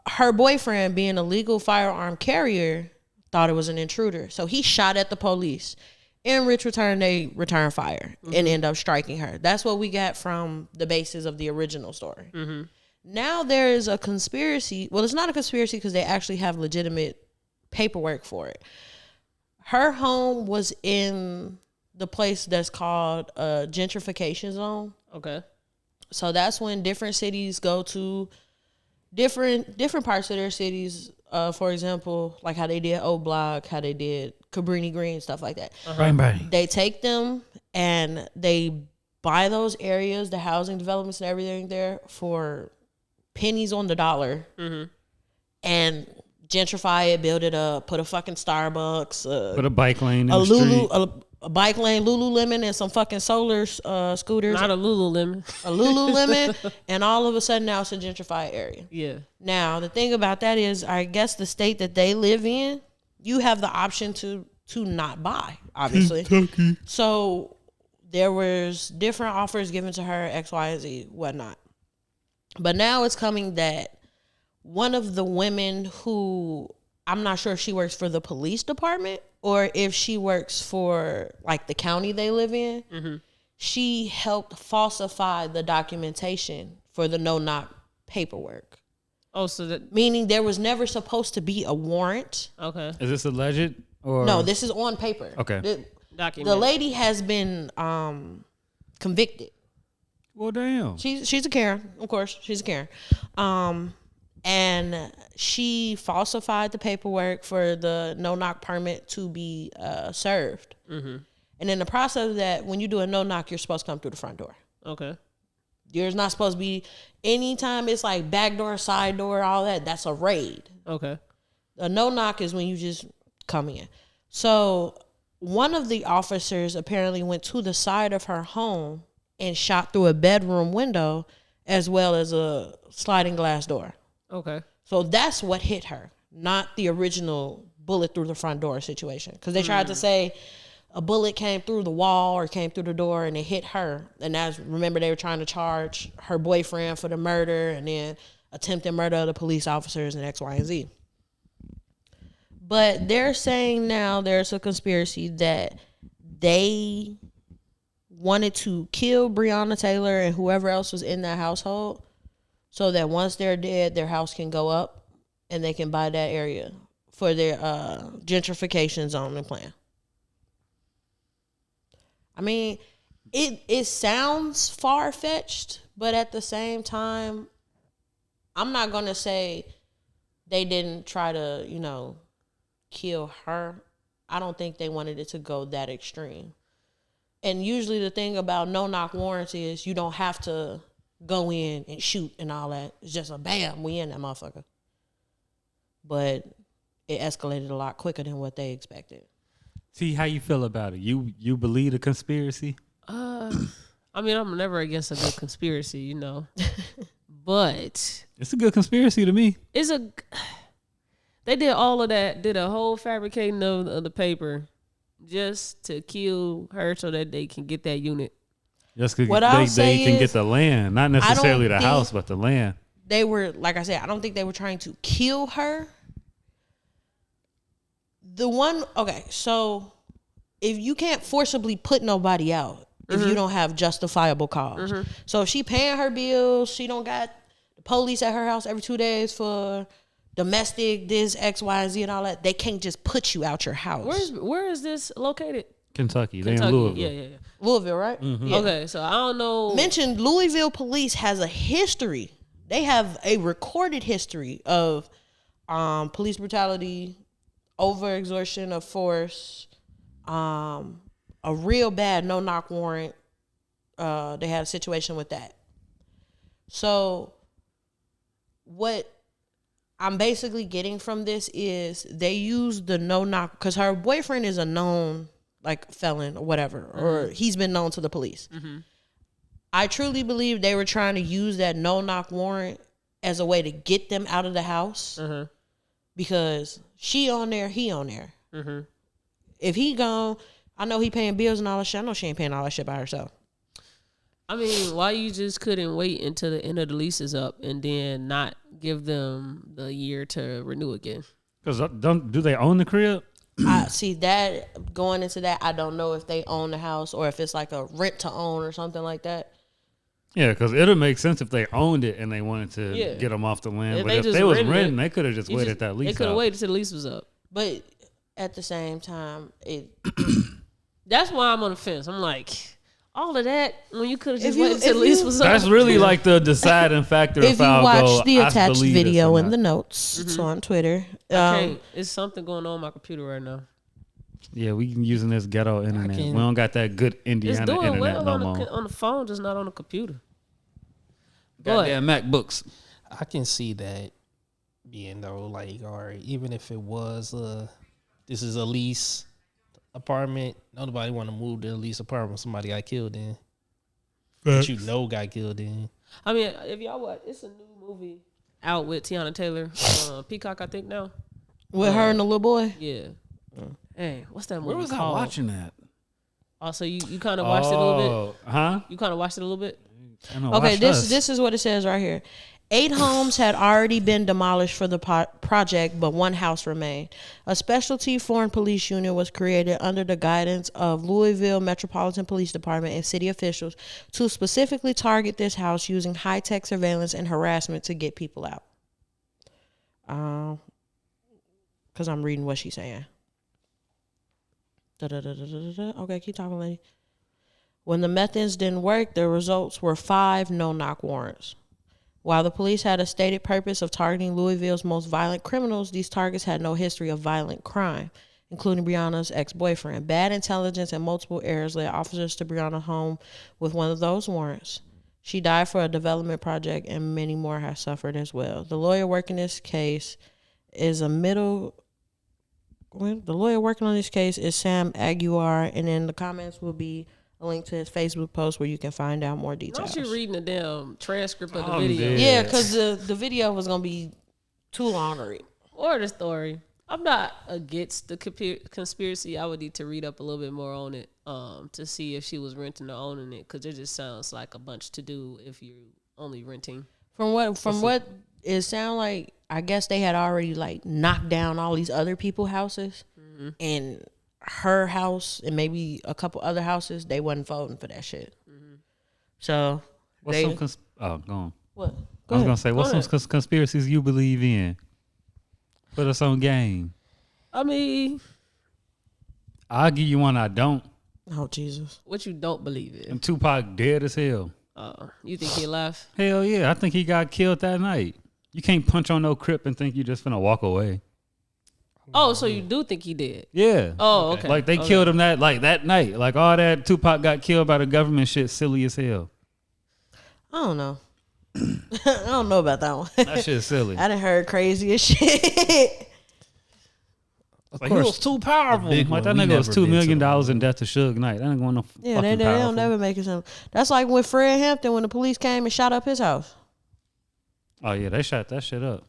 her boyfriend, being a legal firearm carrier, thought it was an intruder. So he shot at the police. In which return, they returned fire and end up striking her. That's what we got from the basis of the original story. Now there is a conspiracy. Well, it's not a conspiracy because they actually have legitimate paperwork for it. Her home was in the place that's called a gentrification zone. Okay. So that's when different cities go to different parts of their cities. For example, like how they did Old Block, how they did Cabrini Green, stuff like that. Bang, bang. They take them and they buy those areas, the housing developments and everything there for pennies on the dollar, and gentrify it, build it up, put a fucking Starbucks, Put a bike lane in a the street. a bike lane, Lululemon, and some fucking solar scooters. Not a Lululemon. A Lululemon, and all of a sudden now it's a gentrified area. Yeah. Now the thing about that is, I guess the state that they live in, you have the option to not buy, obviously. Kentucky. So there was different offers given to her, X, Y, and Z, whatnot. But now it's coming that one of the women who, I'm not sure if she works for the police department or if she works for like the county they live in, she helped falsify the documentation for the no-knock paperwork. Oh, so that, Meaning there was never supposed to be a warrant. okay. Is this alleged or No, this is on paper. Okay. Document. The lady has been convicted. Well, damn. She's a Karen, of course. She's a Karen. And she falsified the paperwork for the no-knock permit to be served. And in the process of that, when you do a no-knock, you're supposed to come through the front door. Okay. You're not supposed to be, anytime it's like back door, side door, all that, that's a raid. Okay. A no-knock is when you just come in. So one of the officers apparently went to the side of her home and shot through a bedroom window as well as a sliding glass door. Okay. So that's what hit her, not the original bullet through the front door situation. Because they tried to say a bullet came through the wall or came through the door and it hit her. And that's, remember, they were trying to charge her boyfriend for the murder and then attempted murder of the police officers and X, Y, and Z. But they're saying now there's a conspiracy that they wanted to kill Breyonna Taylor and whoever else was in that household so that once they're dead, their house can go up and they can buy that area for their gentrification zone and plan. I mean, it sounds far-fetched, but at the same time, I'm not going to say they didn't try to, kill her. I don't think they wanted it to go that extreme. And usually the thing about no-knock warrants is you don't have to go in and shoot and all that. It's just a bam, we in that motherfucker. But it escalated a lot quicker than what they expected. See how you feel about it. You believe the conspiracy? I mean, I'm never against a good conspiracy, but It's a good conspiracy to me. they did all of that, did a whole fabricating of the paper just to kill her so that they can get that unit. Just because What I'll they say can is, get the land, not necessarily the think- house, but the land. They were, like I said, I don't think they were trying to kill her. So if you can't forcibly put nobody out, if you don't have justifiable cause. So if she paying her bills, she don't got the police at her house every 2 days for domestic, this, X, Y, and Z and all that, they can't just put you out your house. Where is this located? Kentucky. They in Kentucky. Louisville. Yeah. Louisville, right? Yeah. Okay, so I don't know. Mentioned Louisville police has a history. They have a recorded history of police brutality, overexertion of force, a real bad no-knock warrant. They had a situation with that. So what I'm basically getting from this is they use the no-knock because her boyfriend is a known felon or whatever, or he's been known to the police. I truly believe they were trying to use that no-knock warrant as a way to get them out of the house because she on there, he on there. If he gone, I know he paying bills and all that shit. I know she ain't paying all that shit by herself. I mean, why you just couldn't wait until the end of the lease is up and then not give them the year to renew again? Because do they own the crib? I see that going into that. I don't know if they own the house or if it's like a rent to own or something like that. Yeah, because it'll make sense if they owned it and they wanted to get them off the land. If but they if just they was rented renting, it, they could have just waited that lease They could have out. waited till the lease was up. But at the same time, That's why I'm on the fence. I'm like, all of that when you could have just If you- waited until if the lease you- was That's over. really like the deciding factor If if you I'll watch go, the I attached believe this video or in not. the notes, it's on Twitter. Okay, it's something going on my computer right now. Yeah, we using this ghetto internet. can- We don't got that good It's Indiana doing internet well no more. on the phone, just not on the computer. Goddamn MacBooks. I can see that being though, like, all right, even if it was this is a lease apartment, nobody want to move to a lease apartment. Somebody got killed in, that you know got killed in. I mean, if y'all watch, it's a new movie out with Tiana Taylor, Peacock, I think now. With her and the little boy. Yeah. Hey, what's that movie Where was I called? watching that? Oh, so you kind of watched it a little bit? Huh? You kind of watched it a little bit? I know, Okay, watch this us. this is what it says right here. 8 homes had already been demolished for the project, but 1 house remained. A specialty foreign police unit was created under the guidance of Louisville Metropolitan Police Department and city officials to specifically target this house using high-tech surveillance and harassment to get people out. Because I'm reading what she's saying. Okay, keep talking, lady. When the methods didn't work, the results were 5 no-knock warrants. While the police had a stated purpose of targeting Louisville's most violent criminals, these targets had no history of violent crime, including Breyonna's ex-boyfriend. Bad intelligence and multiple errors led officers to Breyonna's home with one of those warrants. She died for a development project, and many more have suffered as well. The lawyer working this case is the lawyer working on this case is Sam Aguiar, and in the comments will be a link to his Facebook post where you can find out more details. Not you reading the damn transcript of the I'm video. dead. Yeah, because the video was going to be too long to read. Or the story. I'm not against the conspiracy. I would need to read up a little bit more on it to see if she was renting or owning it, because it just sounds like a bunch to do if you're only renting. From what it sounded like, I guess they had already like knocked down all these other people's houses, and her house and maybe a couple other houses, they wasn't voting for that shit. So What's they, some go on. what? I was gonna say, what's some conspiracies you believe in? Put us on game. I mean, I'll give you one I don't. Oh Jesus! what you don't believe in? And Tupac dead as hell. You think he alive? Hell yeah, I think he got killed that night. You can't punch on no Crip and think you just finna walk away. Oh, so you do think he did? Yeah. Oh, okay. Like they killed him that night. Like all that Tupac got killed by the government shit silly as hell. I don't know. I don't know about that one. That shit's silly. I done heard crazy as shit. Like, he was too powerful. big Like one, that we nigga was never $2 been million to the in death to Suge Knight. That ain't going no Yeah, fucking they powerful. don't never make it sound. That's like with Fred Hampton when the police came and shot up his house. Oh yeah, they shot that shit up.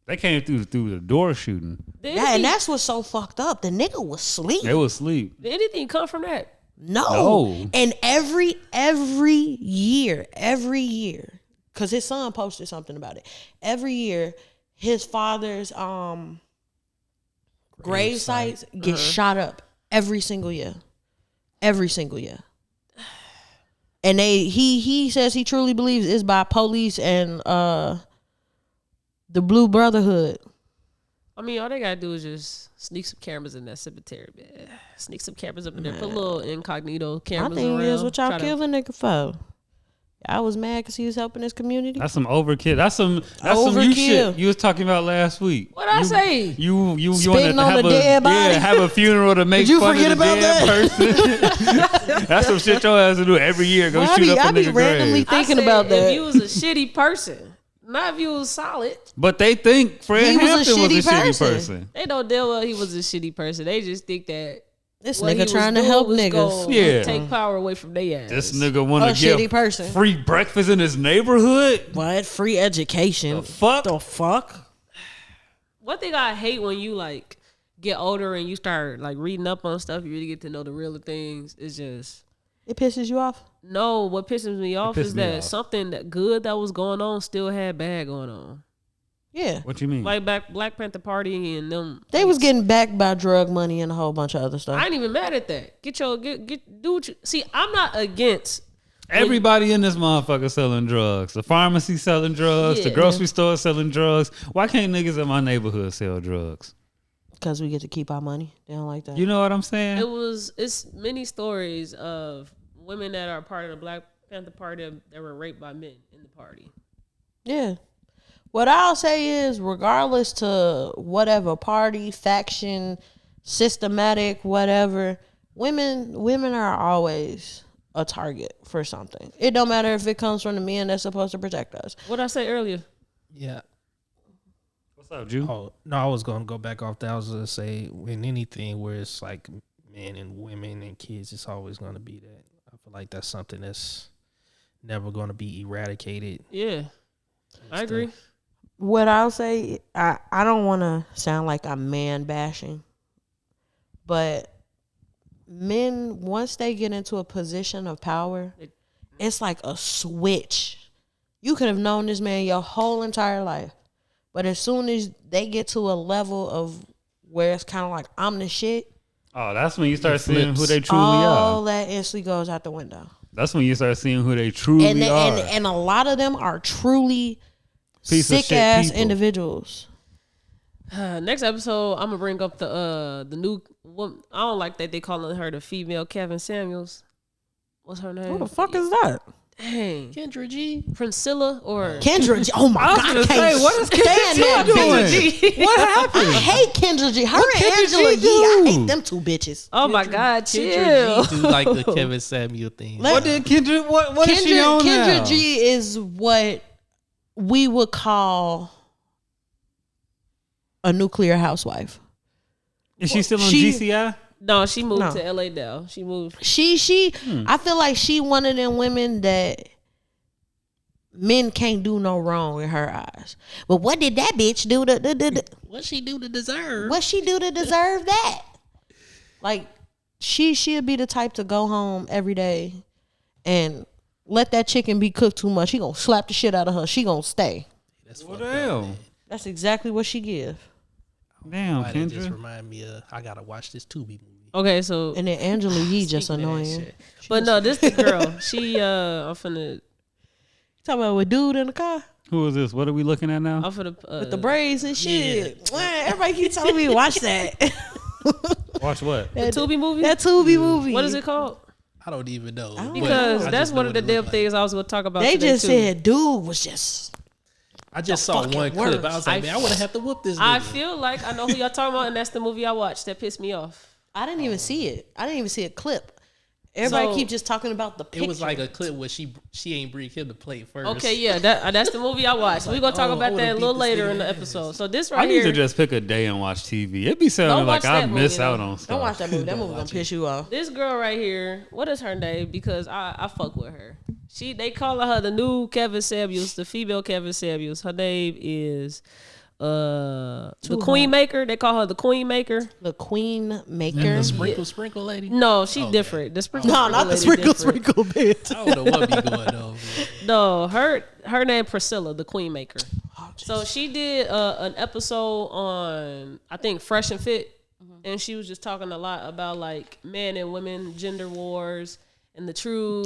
They came through the door shooting. Did Yeah, and anything, that's what's so fucked up. The nigga was asleep. They was asleep. did anything come from that? No. And every year, because his son posted something about it. Every year, his father's grave sites get shot up every single year. Every single year. And he says he truly believes it's by police and the Blue Brotherhood. I mean, all they gotta do is just sneak some cameras in that cemetery, man. Sneak some cameras up in there. Put a little incognito My cameras thing around. is what y'all Try to- kill the nigga for. I was mad because he was helping his community. That's some overkill. That's some you Overkill. shit you was talking about last week. What'd I say? You wanted Spitting to on have the a dead body? have a funeral to make you fun forget of the about dead person. That's some shit your ass to do every year. Go Well, shoot up a I be nigga randomly grave. thinking I said about that. If you was a shitty person, not if you was solid. But they think Fred He was a Hampton was a shitty shitty person. person. They don't deal well. He was a shitty person. They just think that This what he nigga was trying to doing help was niggas. gonna Yeah. take power away from their ass. This nigga want A to give shitty person. free breakfast in his neighborhood. What? Free education. The fuck? The fuck? One thing I hate when you like get older and you start like reading up on stuff, you really get to know the real things. It's just It pisses you off? no. What pisses me off pissed is me that off. something that good that was going on still had bad going on. Yeah. What you mean? Like Black Panther Party and them. They was getting backed by drug money and a whole bunch of other I stuff. ain't even mad at that. Do what you see. I'm not against. Everybody in this motherfucker selling drugs. The pharmacy selling drugs. The Yeah. grocery store selling drugs. Why can't niggas in my neighborhood sell drugs? Because we get to keep our money. They don't like that. You know what I'm saying? It's many stories of women that are part of the Black Panther Party that were raped by men in the party. Yeah. What I'll say is, regardless to whatever party, faction, systematic, whatever, women are always a target for something. It don't matter if it comes from the men that's supposed to protect us. What I say earlier? Yeah. What's up, Jew? Oh no, I was gonna go back off that. I was gonna say in anything where it's like men and women and kids, it's always gonna be that. I feel like that's something that's never gonna be eradicated. Yeah, I agree. What I'll say, I don't want to sound like I'm man bashing, but men, once they get into a position of power, it's like a switch. You could have known this man your whole entire life, but as soon as they get to a level of where it's kind of like, I'm the shit, Oh, that's when you start seeing who they truly all are. that instantly goes out the window. That's when you start seeing who they truly are. And a lot of them are truly Piece of sick shit ass people. individuals. Next episode, I'm gonna bring up the new woman. I don't like that they calling her the female Kevin Samuels. What's her name? Who the fuck is that? Dang, Kendra G. Priscilla or Kendra G. Oh my I was God, gonna I can't say, what is stand that bitch. doing? What happened? I hate Kendra G. Her What and Kendra Angela G Yee. I do? hate them two bitches. Oh my God, chill. Kendra G do like the Kevin Samuel thing. What did Kendra? What is she on Kendra now? G is what we would call a nuclear housewife. Is she still on She- GCI? No, she moved No. to LA now. She moved. I feel like she one of them women that men can't do no wrong in her eyes. But what did that bitch do What she do to deserve? what she do to deserve that? Like she'll be the type to go home every day and let that chicken be cooked too much. He gonna slap the shit out of her. She gonna stay. That's What fucked the up, hell? man. That's exactly what she give. Damn, Why that just Kendra. remind me of I gotta watch this Tubi movie. Okay, so And then Angela Yee just speaking of that annoying. shit. But no, this the girl. She I'm finna Talking about with dude in the car Who is this? What are we looking at now? I'm finna with the braids and shit. Man, everybody keep telling me to watch that. Watch what? the Tubi movie. That Tubi movie. What is it called? I don't even know. don't but Because I that's just one know of what the it damn look things I was gonna talk about. They today just too. said dude was just I just saw fucking one clip. I was like, worst. man, I would have had to whoop this. I nigga. feel like I know who y'all talking about, and that's the movie I watched that pissed me off. I didn't even see it. I didn't even see a clip. Everybody So, keep just talking about the picture. It was like a clip where she ain't bring him to play first. Okay, yeah, that's the movie I watched. We're gonna talk oh, I about would've that a beat little this later nigga in the ass. episode. So this I right need here, to just pick a day and watch TV. It be sounding Don't like watch I that miss movie, out though. on stuff. Don't watch that movie. That movie gonna piss you off. this girl right here, what is her name? Because I fuck with her. They calling her the new Kevin Samuels, the female Kevin Samuels. Her name is the Queen Maker. They call her the Queen Maker. The Queen And Maker. the sprinkle lady. No, she's Okay. different. The sprinkle. No, not the lady sprinkle different. bitch. I don't know what be going on. No, her name Priscilla, the Queen Maker. So she did an episode on I think Fresh and Fit, and she was just talking a lot about like men and women, gender wars, and the true.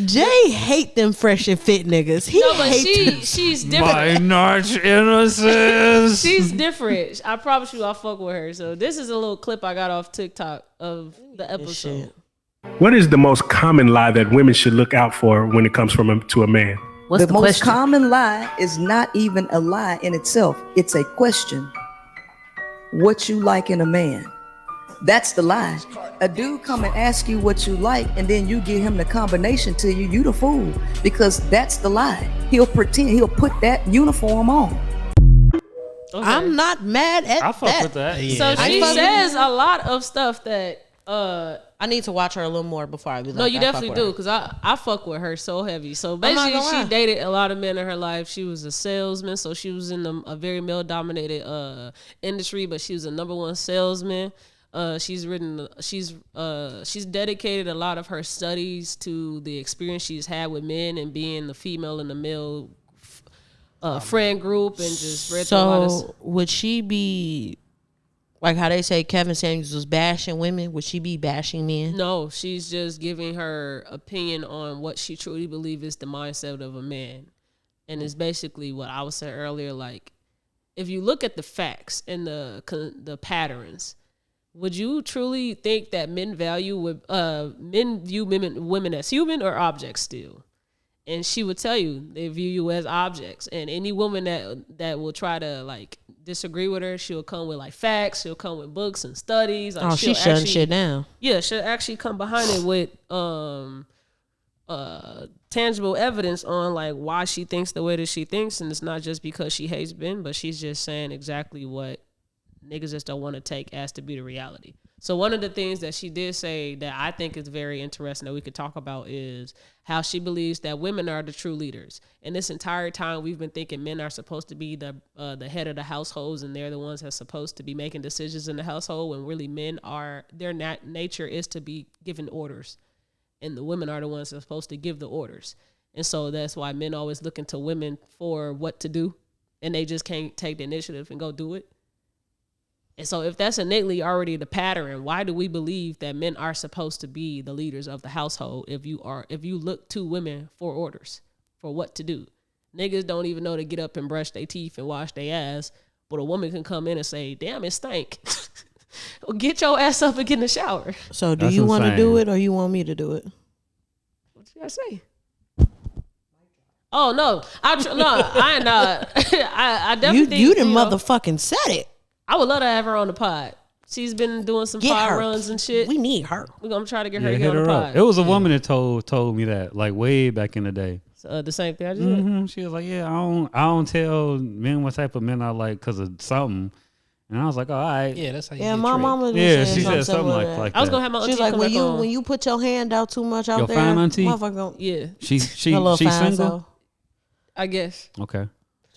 Jay hate them fresh and fit niggas. He No, but hate them. she's different. My arch innocence. She's different. I promise you, I fuck with her. So this is a little clip I got off TikTok of the episode. What is the most common lie that women should look out for when it comes to a man? The most common lie is not even a lie in itself. It's a question. What you like in a man. That's the lie. A dude come and ask you what you like, and then you give him the combination to you, you the fool. Because that's the lie. He'll pretend, he'll put that uniform on. Okay. I'm not mad at I fuck that. with that. So she says a lot of stuff that I need to watch her a little more before I be like, no, you I fuck definitely with do her. because I fuck with her so heavy. So not basically, gonna lie. she dated a lot of men in her life. She was a salesman, so she was in a very male dominated industry, but she was a number one salesman. She's dedicated a lot of her studies to the experience she's had with men and being the female and the male friend group and just read through a lot of. So would she be like how they say Kevin Samuels was bashing women? Would she be bashing men? No, she's just giving her opinion on what she truly believes is the mindset of a man. And it's basically what I was saying earlier, like if you look at the facts and the patterns, would you truly think that men view women as human or objects still? And she would tell you they view you as objects. And any woman that will try to like disagree with her, she'll come with like facts. She'll come with books and studies. Like, she's shutting shit down. Yeah, she'll actually come behind it with tangible evidence on like why she thinks the way that she thinks, and it's not just because she hates men, but she's just saying exactly what niggas just don't want to take as to be the reality. So one of the things that she did say that I think is very interesting that we could talk about is how she believes that women are the true leaders. And this entire time we've been thinking men are supposed to be the head of the households, and they're the ones that's supposed to be making decisions in the household, when really men are, their nature is to be giving orders. And the women are the ones that are supposed to give the orders. And so that's why men always looking to women for what to do, and they just can't take the initiative and go do it. And so if that's innately already the pattern, why do we believe that men are supposed to be the leaders of the household if you look to women for orders, for what to do? Niggas don't even know to get up and brush their teeth and wash their ass, but a woman can come in and say, damn, it stank. Well, get your ass up and get in the shower. So do you want to do it or you want me to do it? What you gotta say? Oh, no. I ain't not. I definitely think, you the motherfucking said it. I would love to have her on the pod. She's been doing some pod runs and shit. We need her. We're going to try to get her to get on the pod. It was a woman that told me that, like, way back in the day. So, the same thing I just said? She was like, yeah, I don't tell men what type of men I like because of something. And I was like, all right. Yeah, that's how you Yeah, get my tricked. mama was Yeah, saying she said something like that. that. I was going to have my auntie She's like, come back on. when you put your hand out too much out Your there, fine auntie? motherfucker gonna, Yeah, She's single? I guess. Okay.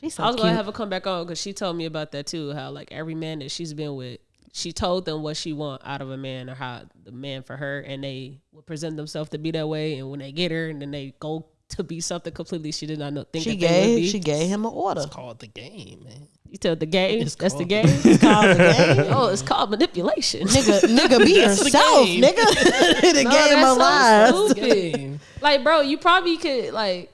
She's so I was going to cute. have her come back on because she told me about that too, how like every man that she's been with, she told them what she want out of a man or how the man for her, and they would present themselves to be that way, and when they get her and then they go to be something completely she did not think that they would be. She gave him an order. It's called the game, man. You tell the game? It's That's the called- game? It's called the game. Oh, it's called manipulation. Nigga, be yourself, game. nigga. The No, game that's of lies. so stupid. Like, bro, you probably could, like,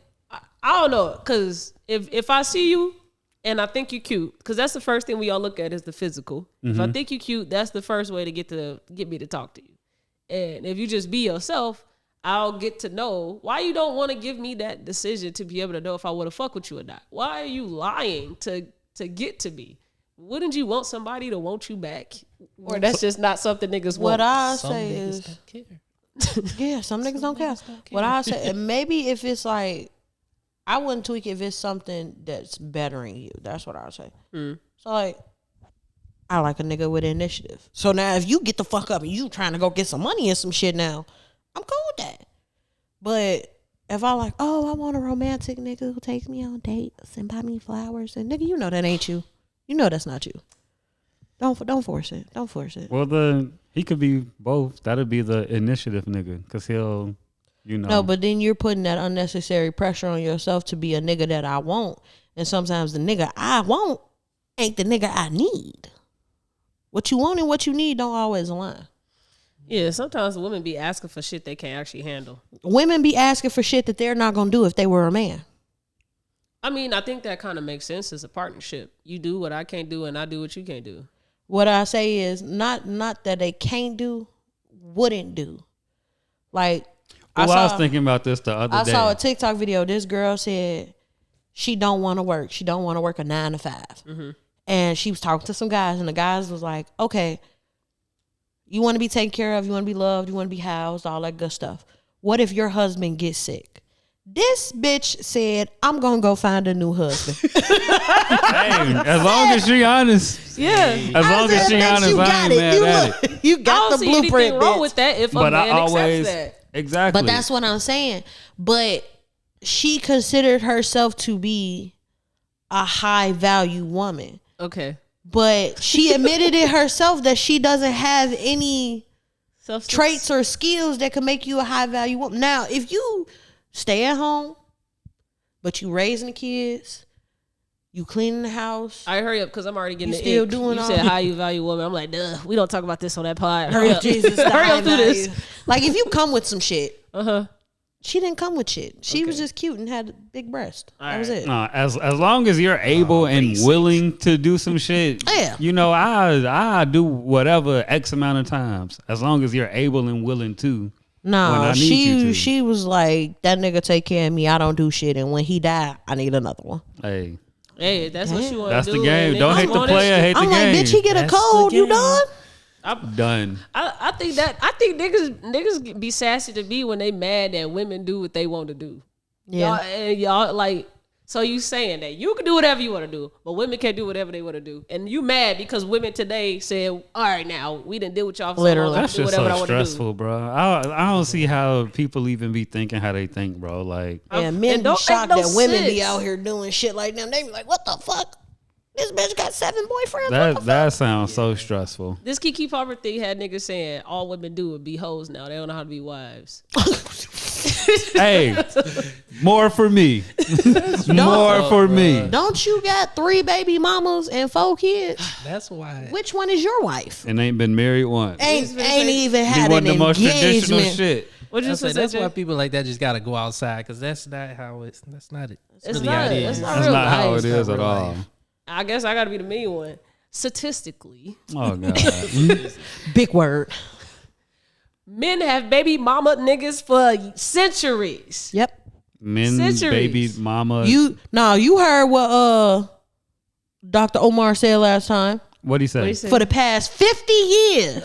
I don't know, because if I see you and I think you're cute, because that's the first thing we all look at is the physical. If I think you're cute, that's the first way to get me to talk to you. And if you just be yourself, I'll get to know why you don't want to give me that decision to be able to know if I want to fuck with you or not. Why are you lying to get to me? Wouldn't you want somebody to want you back? Or that's just not something niggas want. What I Some say niggas is, don't care. yeah, some niggas don't care. What I say, and maybe if it's like, I wouldn't tweak if it's something that's bettering you. That's what I would say. So like, I like a nigga with initiative. So now if you get the fuck up and you trying to go get some money and some shit now, I'm cool with that. But if I like, oh, I want a romantic nigga who takes me on dates and buy me flowers, and nigga, you know that ain't you. You know that's not you. Don't force it. Don't force it. Well, he could be both. That'd be the initiative nigga, because he'll, you know. No, but then you're putting that unnecessary pressure on yourself to be a nigga that I want. And sometimes the nigga I want ain't the nigga I need. What you want and what you need don't always align. Yeah, sometimes women be asking for shit they can't actually handle. Women be asking for shit that they're not going to do if they were a man. I mean, I think that kind of makes sense as a partnership. You do what I can't do and I do what you can't do. What I say is not that they can't do, wouldn't do. Like, I was thinking about this the other day. I saw a TikTok video. This girl said she don't want to work. She don't want to work a 9 to 5. Mm-hmm. And she was talking to some guys, and the guys was like, okay, you want to be taken care of, you want to be loved, you want to be housed, all that good stuff. What if your husband gets sick? This bitch said, I'm going to go find a new husband. Hey, as long as she honest. Yeah. As long as she honest, I ain't mad at it. You I got don't the see blueprint, anything wrong bitch. with that if a But man I always, accepts that. exactly. But that's what I'm saying. But she considered herself to be a high value woman. Okay. But she admitted it herself that she doesn't have any Substance. traits or skills that could make you a high value woman. Now, if you stay at home, but you raising the kids, you cleaning the house. I hurry up because I'm already getting You the still ick. doing You all said that? how you value woman. I'm like, duh, we don't talk about this on that pod. Hurry up, Jesus. Hurry up through this. Like, if you come with some shit, She didn't come with shit. She was just cute and had a big breast. That was it. Nah, as long as you're able and willing to do some shit, Yeah. you know, I do whatever X amount of times. As long as you're able and willing to. when I No, need you to. she was like, that nigga take care of me. I don't do shit, and when he died, I need another one. Hey, Hey, that's what she want to that's do. the game. and Don't niggas hate the want that player, shit. hate the I'm like, game. bitch, he get a That's the cold. You game. done? Done. I think niggas be sassy to me when they mad that women do what they want to do. Yeah. Y'all like, so you saying that you can do whatever you want to do, but women can't do whatever they want to do, and you mad because women today said, all right, now we didn't deal with y'all for so Literally. long, I That's can do just whatever I so want to do. stressful, bro. I don't see how people even be thinking how they think, bro. Like, Yeah, men and be don't shocked make no that women be sense. out here doing shit like them. They be like, what the fuck? This bitch got 7 boyfriends. that sounds so stressful. This Keke Palmer thing had niggas saying all women do would be hoes now. They don't know how to be wives. Hey, more for me. More for me. Don't you got 3 baby mamas and 4 kids? That's why. Which one is your wife? And ain't been married once. Ain't even Be had one an of the most traditional engagement. shit. What you That's, say? that's why people like that just gotta go outside because that's not how it's. That's not it. It's really not. how it It's is. not That's real not how life. it is not at real all. life. I guess I got to be the mean one. Statistically, Oh god. Big word. men have baby mama niggas for centuries. Yep. Men, Centuries. baby, mama. You heard what Dr. Omar said last time. What'd he say? What he say? For the past 50 years,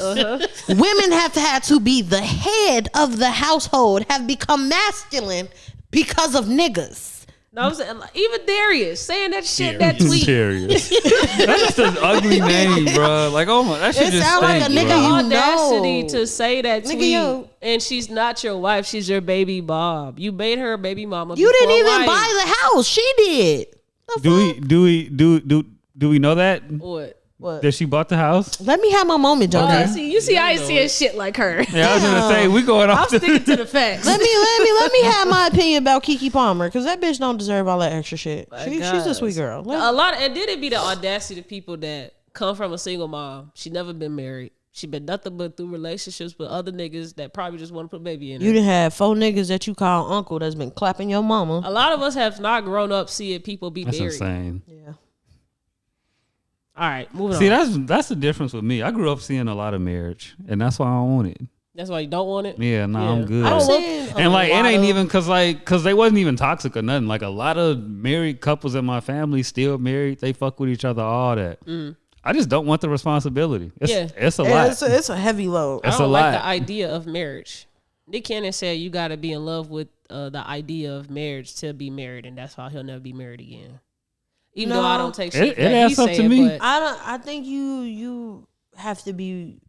women have had to be the head of the household, have become masculine because of niggas. No, I'm saying, like, even Darius saying that shit, that tweet. Serious. That's just an ugly name, bro. Like, oh my, that shit It just sound like stink, a The nigga bro. you audacity know. to say that Nigga, tweet, yo. and she's not your wife, she's your baby Bob. You made her a baby mama. You didn't before even wife. buy the house. She did. The Do we know that? What? What? That she bought the house? Let me have my moment, Joe. You see, I ain't seeing shit like her. Yeah, I was gonna say we going I'm off. sticking to the facts. Let me have my opinion about Keke Palmer because that bitch don't deserve all that extra shit. She's a sweet girl. A lot, and then it be the audacity of people that come from a single mom. She never been married. She been nothing but through relationships with other niggas that probably just want to put a baby in her. You done had 4 niggas that you call uncle that's been clapping your mama. A lot of us have not grown up seeing people be That's married. insane. Yeah. All right, moving See, on. that's the difference with me. I grew up seeing a lot of marriage, and that's why I don't want it. That's why you don't want it. Yeah, no, I'm good. I don't want. And like, it ain't even cause they wasn't even toxic or nothing. Like a lot of married couples in my family still married. They fuck with each other, all that. I just don't want the responsibility. It's a lot. It's a heavy load. I It's a don't like lot. the idea of marriage. Nick Cannon said you got to be in love with the idea of marriage to be married, and that's why he'll never be married again. Even though I don't take shit It that adds he's up to saying, me. but I think you have to be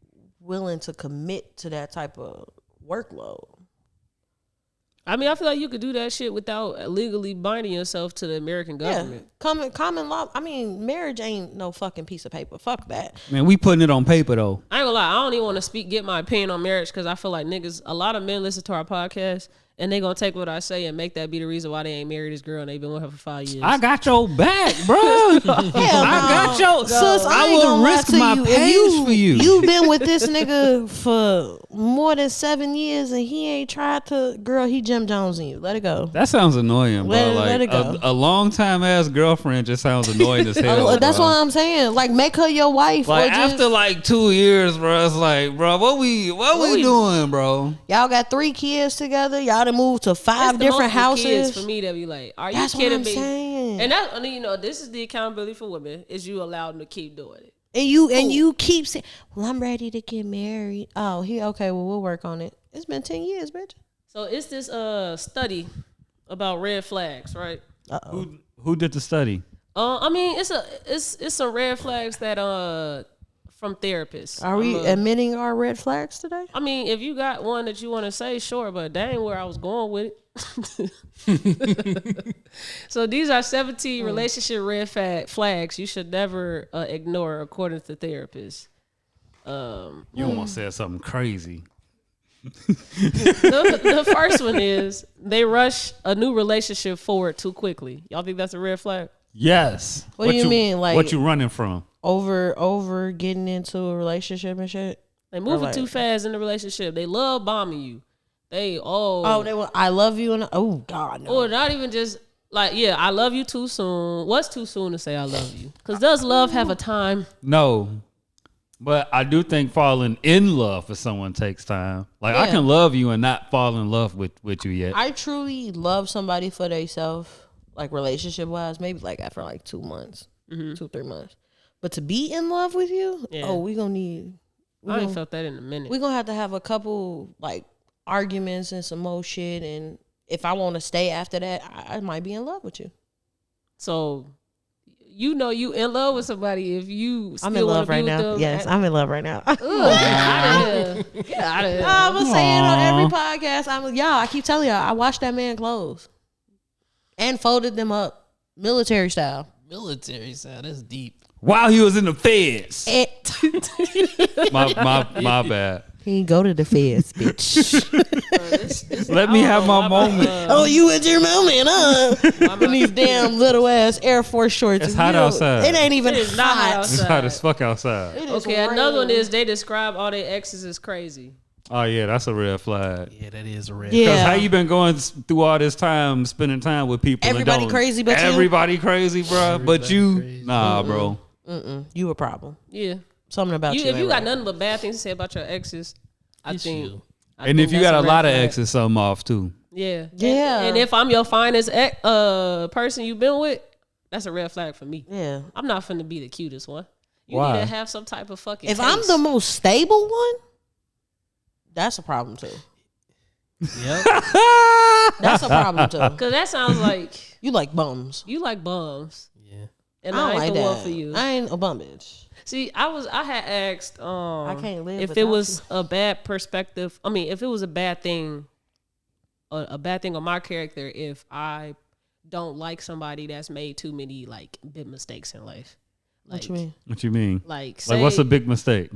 willing to commit to that type of workload. I mean, I feel like you could do that shit without legally binding yourself to the American government. Yeah, common law. I mean, marriage ain't no fucking piece of paper. Fuck that. Man, we putting it on paper though. I ain't gonna lie, I don't even want to get my opinion on marriage because I feel like niggas, a lot of men listen to our podcast and they gonna take what I say and make that be the reason why they ain't married this girl and they been with her for 5 years. I got your back, bro. Hell I got your sis. I I ain't gonna will lie risk to my you. page for you. You've been with this nigga for more than 7 years and he ain't tried to. Girl, he Jim Jonesing you. Let it go. That sounds annoying, bro. Let it Like go. a long time ass girlfriend just sounds annoying as hell. That's bro. what I'm saying. Like, make her your wife. Like or just, after like 2 years, bro, it's like, bro, what we doing, bro? y'all got 3 kids together. Y'all done moved to 5 It's the different multiple kids houses. for me to be like, are That's you what kidding I'm me? saying. And that, I mean, this is the accountability for women is you allow them to keep doing it. And you keep saying, well, I'm ready to get married. Oh, okay, well, we'll work on it. It's been 10 years, bitch. So it's this study about red flags, right? Who did the study? I mean, it's some red flags that from therapists. Are we admitting our red flags today? I mean, if you got one that you want to say, sure, but that ain't where I was going with it. So these are 17 relationship red flags you should never ignore, according to therapists. You almost said something crazy. The first one is they rush a new relationship forward too quickly. Y'all think that's a red flag? Yes. What do you mean, like- what you running from? Over getting into a relationship and shit? They moving like- too fast in the relationship. They love bombing you. They they were. I love you, and oh God, no. or not even just like I love you too soon. What's too soon to say I love you? Because does love have a time? No. But I do think falling in love with someone takes time. Like I can love you and not fall in love with you yet. I truly love somebody for themselves, like relationship wise, maybe like after like 2 months, 2-3 months. But to be in love with you, we gonna need. I ain't felt that in a minute. We gonna have a couple like arguments and some more shit, and if I want to stay after that, I might be in love with you. So, you know, you in love with somebody if you still I'm in love be right with now. them. Yes, I'm in love right now. Get out of here. Get out of here. I'm gonna say it on every podcast. I keep telling y'all, I washed that man clothes and folded them up military style. Military side, that's deep. While he was in the feds. My bad. He go to the feds, bitch. Let me have my moment. Oh, you with your moment, huh? In these damn little ass Air Force shorts. It's hot outside. It ain't even It is not hot hot. It's hot as fuck outside. Okay, another one is they describe all their exes as crazy. Oh yeah, that's a red flag. Yeah, that is a red. Yeah. Because how you been going through all this time spending time with people? Everybody and crazy but you? everybody crazy, bro. But you, crazy. nah, bro. You a problem. Yeah. Something about you. If you ain't got right. nothing but bad things to say about your exes, I It's think. you. I And think if you that's got a red lot of flag. exes, something off too. Yeah. Yeah. And if I'm your finest person you've been with, that's a red flag for me. Yeah. I'm not finna be the cutest one. You Why? need to have some type of fucking If taste. I'm the most stable one, that's a problem too. Yep. That's a problem too. Because that sounds like You like bums. you like bums. Yeah. And I I, don't ain't like the that. one for you. I ain't a bum bitch. See, I had asked I can't live if without it was a bad perspective. I mean, if it was a bad thing on my character if I don't like somebody that's made too many like big mistakes in life. Like, What you mean? What you mean? Like, Like, what's a big mistake?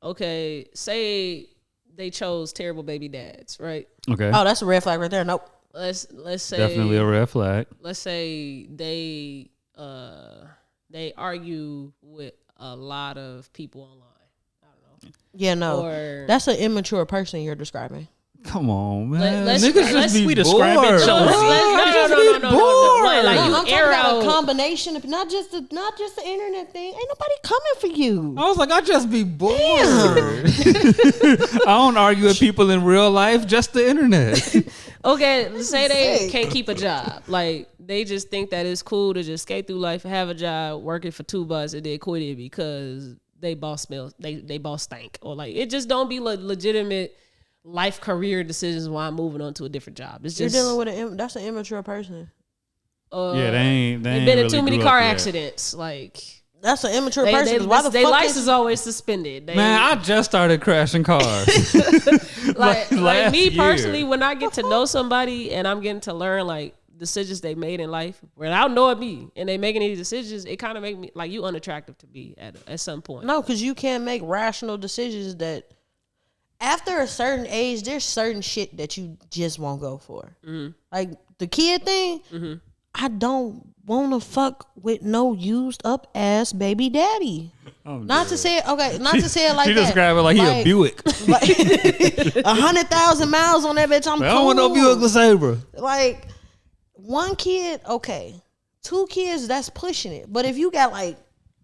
okay, say they chose terrible baby dads, right? Okay, Oh, that's a red flag right there. Nope. Let's say definitely a red flag. let's say they argue with a lot of people online. I don't know. Yeah, no. Or That's an immature person you're describing. Come on, man. let's- Niggas let's- just be we describe it bored. so bro. no. Like No, you I'm talking air about out. a combination of not just the internet thing. Ain't nobody coming for you. I was like, I just be bored. I don't argue with people in real life, just the internet. Okay, say they Sick. can't keep a job. Like they just think that it's cool to just skate through life, have a job, work it for $2, and then quit it because they boss smells, they boss stank, or like it just don't be legitimate life career decisions while I'm moving on to a different job. It's You're just dealing with that's an immature person. Yeah, they ain't been in really too many grew car up yet. accidents. Like That's an immature they, person. 'Cause why the they fuck license is always suspended. They, Man, I just started crashing cars. like last me year. personally, when I get to know somebody and I'm getting to learn like decisions they made in life without knowing me, and they making these decisions, it kind of make me like you unattractive to me at some point. No, because you can't make rational decisions that after a certain age, there's certain shit that you just won't go for. Mm-hmm. Like the kid thing, I don't want to fuck with no used up ass baby daddy. Not to say it, okay, not to say it like she that. described it like he a Buick. Like 100,000 miles on that bitch. I'm I cool. don't want no Buick LeSabre. Like one kid, okay. 2 kids, that's pushing it. But if you got like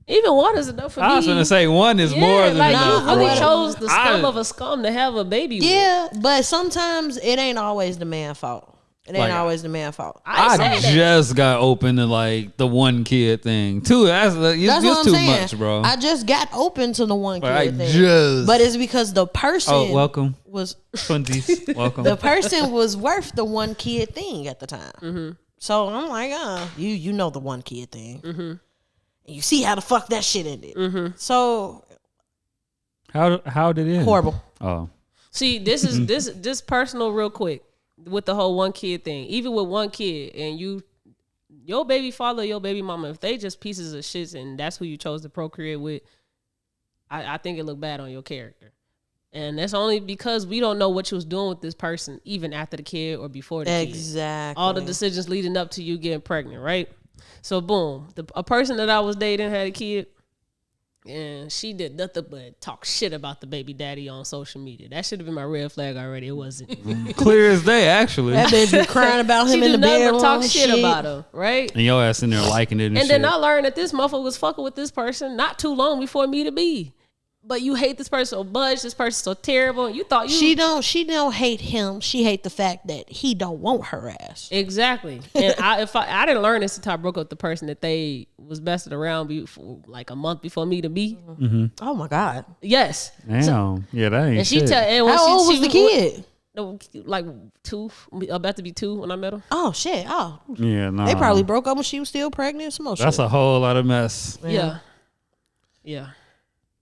Even one is enough for me. I was gonna say one is yeah, more than like enough. you really bro. chose the scum I- of a scum to have a baby with. yeah, but sometimes it ain't always the man's fault. It ain't Like, always the man's fault. I I said that. just got open to like the one kid thing too. That's That's just what I'm too saying. much, bro. I just got open to the one kid I thing. just. But it's because the person Oh, welcome, was 20s. Welcome. the person was worth the one kid thing at the time. So I'm like, you know the one kid thing. And you see how the fuck that shit ended. So How did it end? horrible. Oh, See, this is this personal real quick with the whole one kid thing. Even with one kid and your baby father, your baby mama, if they just pieces of shits and that's who you chose to procreate with, I think it look bad on your character. And that's only because we don't know what you was doing with this person even after the kid or before the kid. Exactly. All the decisions leading up to you getting pregnant, right? So boom, a person that I was dating had a kid. And she did nothing but talk shit about the baby daddy on social media. That should have been my red flag already. It wasn't. Clear as day, actually. That bitch be crying about him She in do the nothing bedroom. but talk shit about him, right? And your ass in there liking it and shit. And then I learned that this motherfucker was fucking with this person not too long before me to be. But you hate this person so much. This person's so terrible. You thought you... She don't hate him. She hate the fact that he don't want her ass. Exactly. And I didn't learn this until I broke up with the person that they was messing around before, like a month before me to be. Mm-hmm. Oh my God. Yes. Damn. So, Yeah, that ain't and she shit. How old was the kid? No, like 2, about to be 2 when I met her. Oh shit. Oh. Yeah, no. They probably broke up when she was still pregnant. Some more That's shit. a whole lot of mess. Yeah.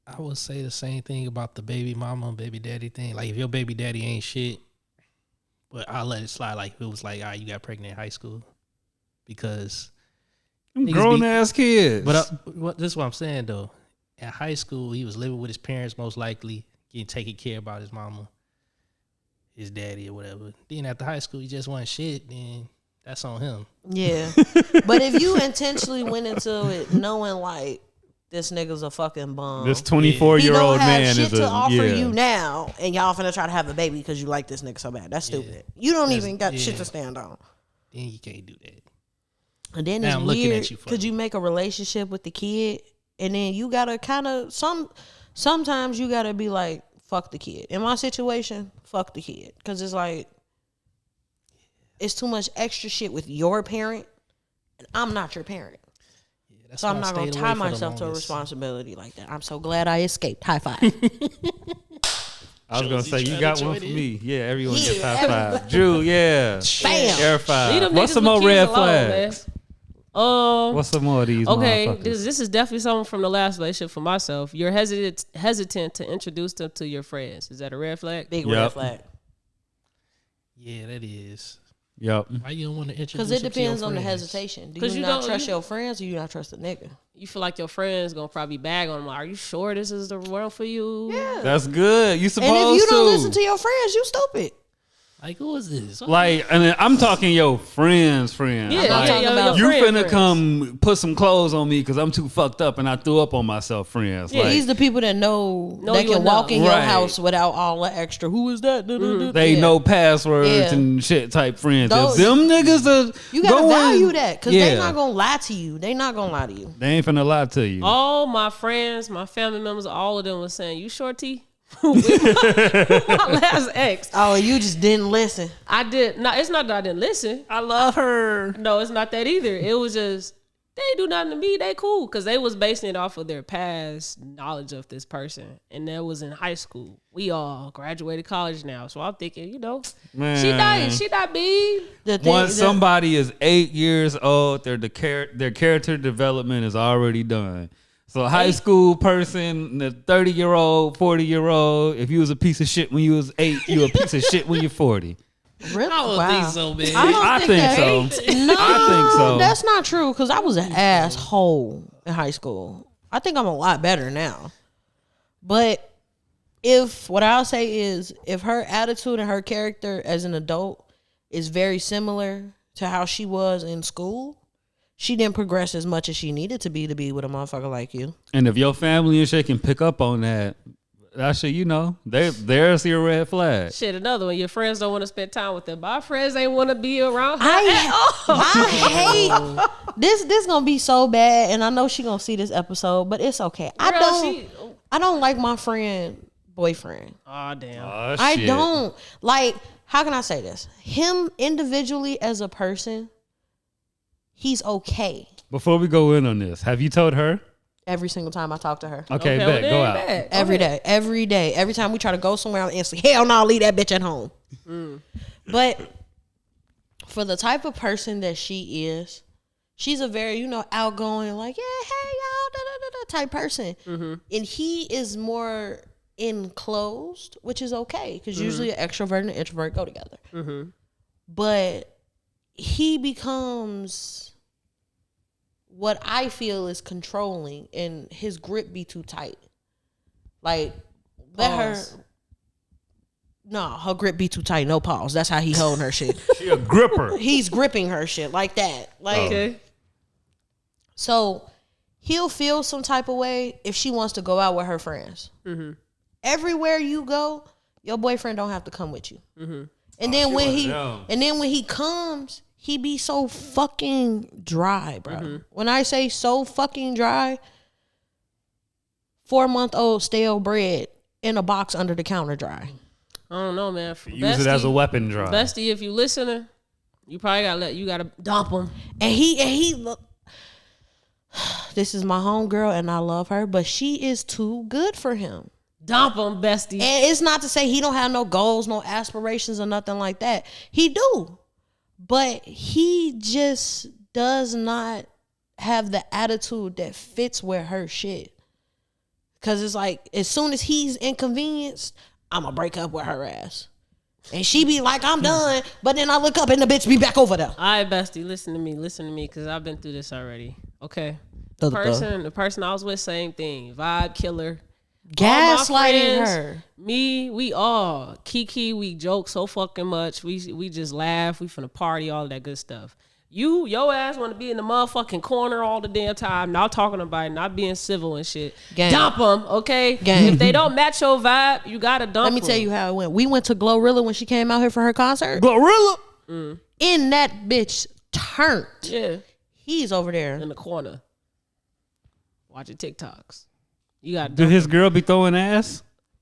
I would say the same thing about the baby mama and baby daddy thing. Like if your baby daddy ain't shit, but I'll let it slide. Like if it was like, all right, you got pregnant in high school, because Grown ass kids. But this is what I'm saying though. At high school, he was living with his parents, most likely getting taken care about his mama, his daddy, or whatever. Then after high school, he just wasn't shit. Then that's on him. Yeah. But if you intentionally went into it knowing like this nigga's a fucking bum, This 24-year-old man shit is to a offer you now, and y'all finna try to have a baby because you like this nigga so bad. That's stupid. You don't even got shit to stand on. Then you can't do that. And then Now it's I'm looking weird at you funny. because you make a relationship with the kid, and then you gotta kind of sometimes you gotta be like, fuck the kid. In my situation, fuck the kid, because it's like it's too much extra shit with your parent, and I'm not your parent. That's So I'm why I not going stayed to away tie for the myself to a longest. responsibility like that. I'm so glad I escaped. High five. I was gonna say you trying got to one join for in? me. Yeah, everyone gets Yeah, high five. Drew, yeah. Bam. Air Leave five. them What's niggas some with more kids red alone, man. flags? What's some more of these Okay, motherfuckers? this is definitely something from the last relationship for myself. You're hesitant to introduce them to your friends. Is that a red flag? Big Yep. red flag. Yeah, that is. Yep. Why you don't want to introduce? Because it them to your depends on the friends? hesitation. Do 'Cause you you not don't- trust you- your friends or you not trust the nigga? You feel like your friends gonna probably bag on them. Like, are you sure this is the one for you? Yeah. That's good. You supposed And if you to. don't listen to your friends, you stupid. Like who is this? Like, and then I'm talking your friends. Yeah, Like, talking your about- you friend finna friends. come put some clothes on me because I'm too fucked up and I threw up on myself, friends. Yeah, Like, These the people that know that you can walk enough. in your Right. house without all the extra. Who is that? they Yeah. know passwords Yeah. and shit type friends. Those- If them niggas are You gotta going, value that because yeah, they not gonna lie to you. They not gonna lie to you. they ain't finna lie to you. All my friends, my family members, all of them was saying, "You sure T?" With my last ex, Oh, you just didn't listen. I did. No, it's not that I didn't listen. I love her. No, it's not that either. It was just they do nothing to me. They cool because they was basing it off of their past knowledge of this person, and that was in high school. We all graduated college now, so I'm thinking, Man. she nice, she not big. The thing, Once somebody is 8 years old, their character development is already done. So a high school person, the 30-year-old, 40-year-old, if you was a piece of shit when you was 8, you a piece of shit when you're 40. really? I don't Wow. think so, man. I think so. No, I think so. That's not true because I was an asshole in high school. I think I'm a lot better now. But what I'll say is if her attitude and her character as an adult is very similar to how she was in school, she didn't progress as much as she needed to be with a motherfucker like you. And if your family and shit can pick up on that, actually, there's your red flag. Shit, another one. Your friends don't want to spend time with them. My friends ain't want to be around her at all. I hate this gonna be so bad, and I know she gonna see this episode, but it's okay. I don't like my friend boyfriend. Oh damn. Oh, I shit. don't like. How can I say this? Him individually as a person, he's okay. Before we go in on this, have you told her? Every single time I talk to her. Okay, well, bet. they Go ain't out. bad. Every day. Every time we try to go somewhere, I'm instantly, hell no, leave that bitch at home. But for the type of person that she is, she's a very, outgoing, like, yeah, hey, y'all, type person. And he is more enclosed, which is okay, because usually an extrovert and an introvert go together. But he becomes what I feel is controlling, and his grip be too tight. Like, her grip be too tight. No pause. That's how he holding her shit. She a gripper. He's gripping her shit like that. Like, Okay. so he'll feel some type of way if she wants to go out with her friends. Mm-hmm. Everywhere you go, your boyfriend don't have to come with you. Mm-hmm. And then when he comes, he be so fucking dry, bro. Mm-hmm. When I say so fucking dry, 4-month-old stale bread in a box under the counter dry. I don't know, man. Use it as a weapon dry. Bestie, if you listening, you probably gotta dump him. And he look. This is my homegirl, and I love her, but she is too good for him. Dump him, bestie. And it's not to say he don't have no goals, no aspirations, or nothing like that. He do, but he just does not have the attitude that fits with her shit. Cause it's like as soon as he's inconvenienced, I'ma break up with her ass. And she be like, I'm done. But then I look up and the bitch be back over there. All right, bestie, listen to me, because I've been through this already. Okay. The person I was with, same thing. Vibe killer. Gaslighting her. Me, we all. Keke, we joke so fucking much. We just laugh. We finna party, all that good stuff. Your ass want to be in the motherfucking corner all the damn time, not talking about it, not being civil and shit. Gang. Dump them, okay? Gang. If they don't match your vibe, you gotta dump them. Let me tell you how it went. We went to Glorilla when she came out here for her concert. Glorilla? In that bitch turned. Yeah. He's over there. In the corner. Watching TikToks. You got. Did his girl be throwing ass?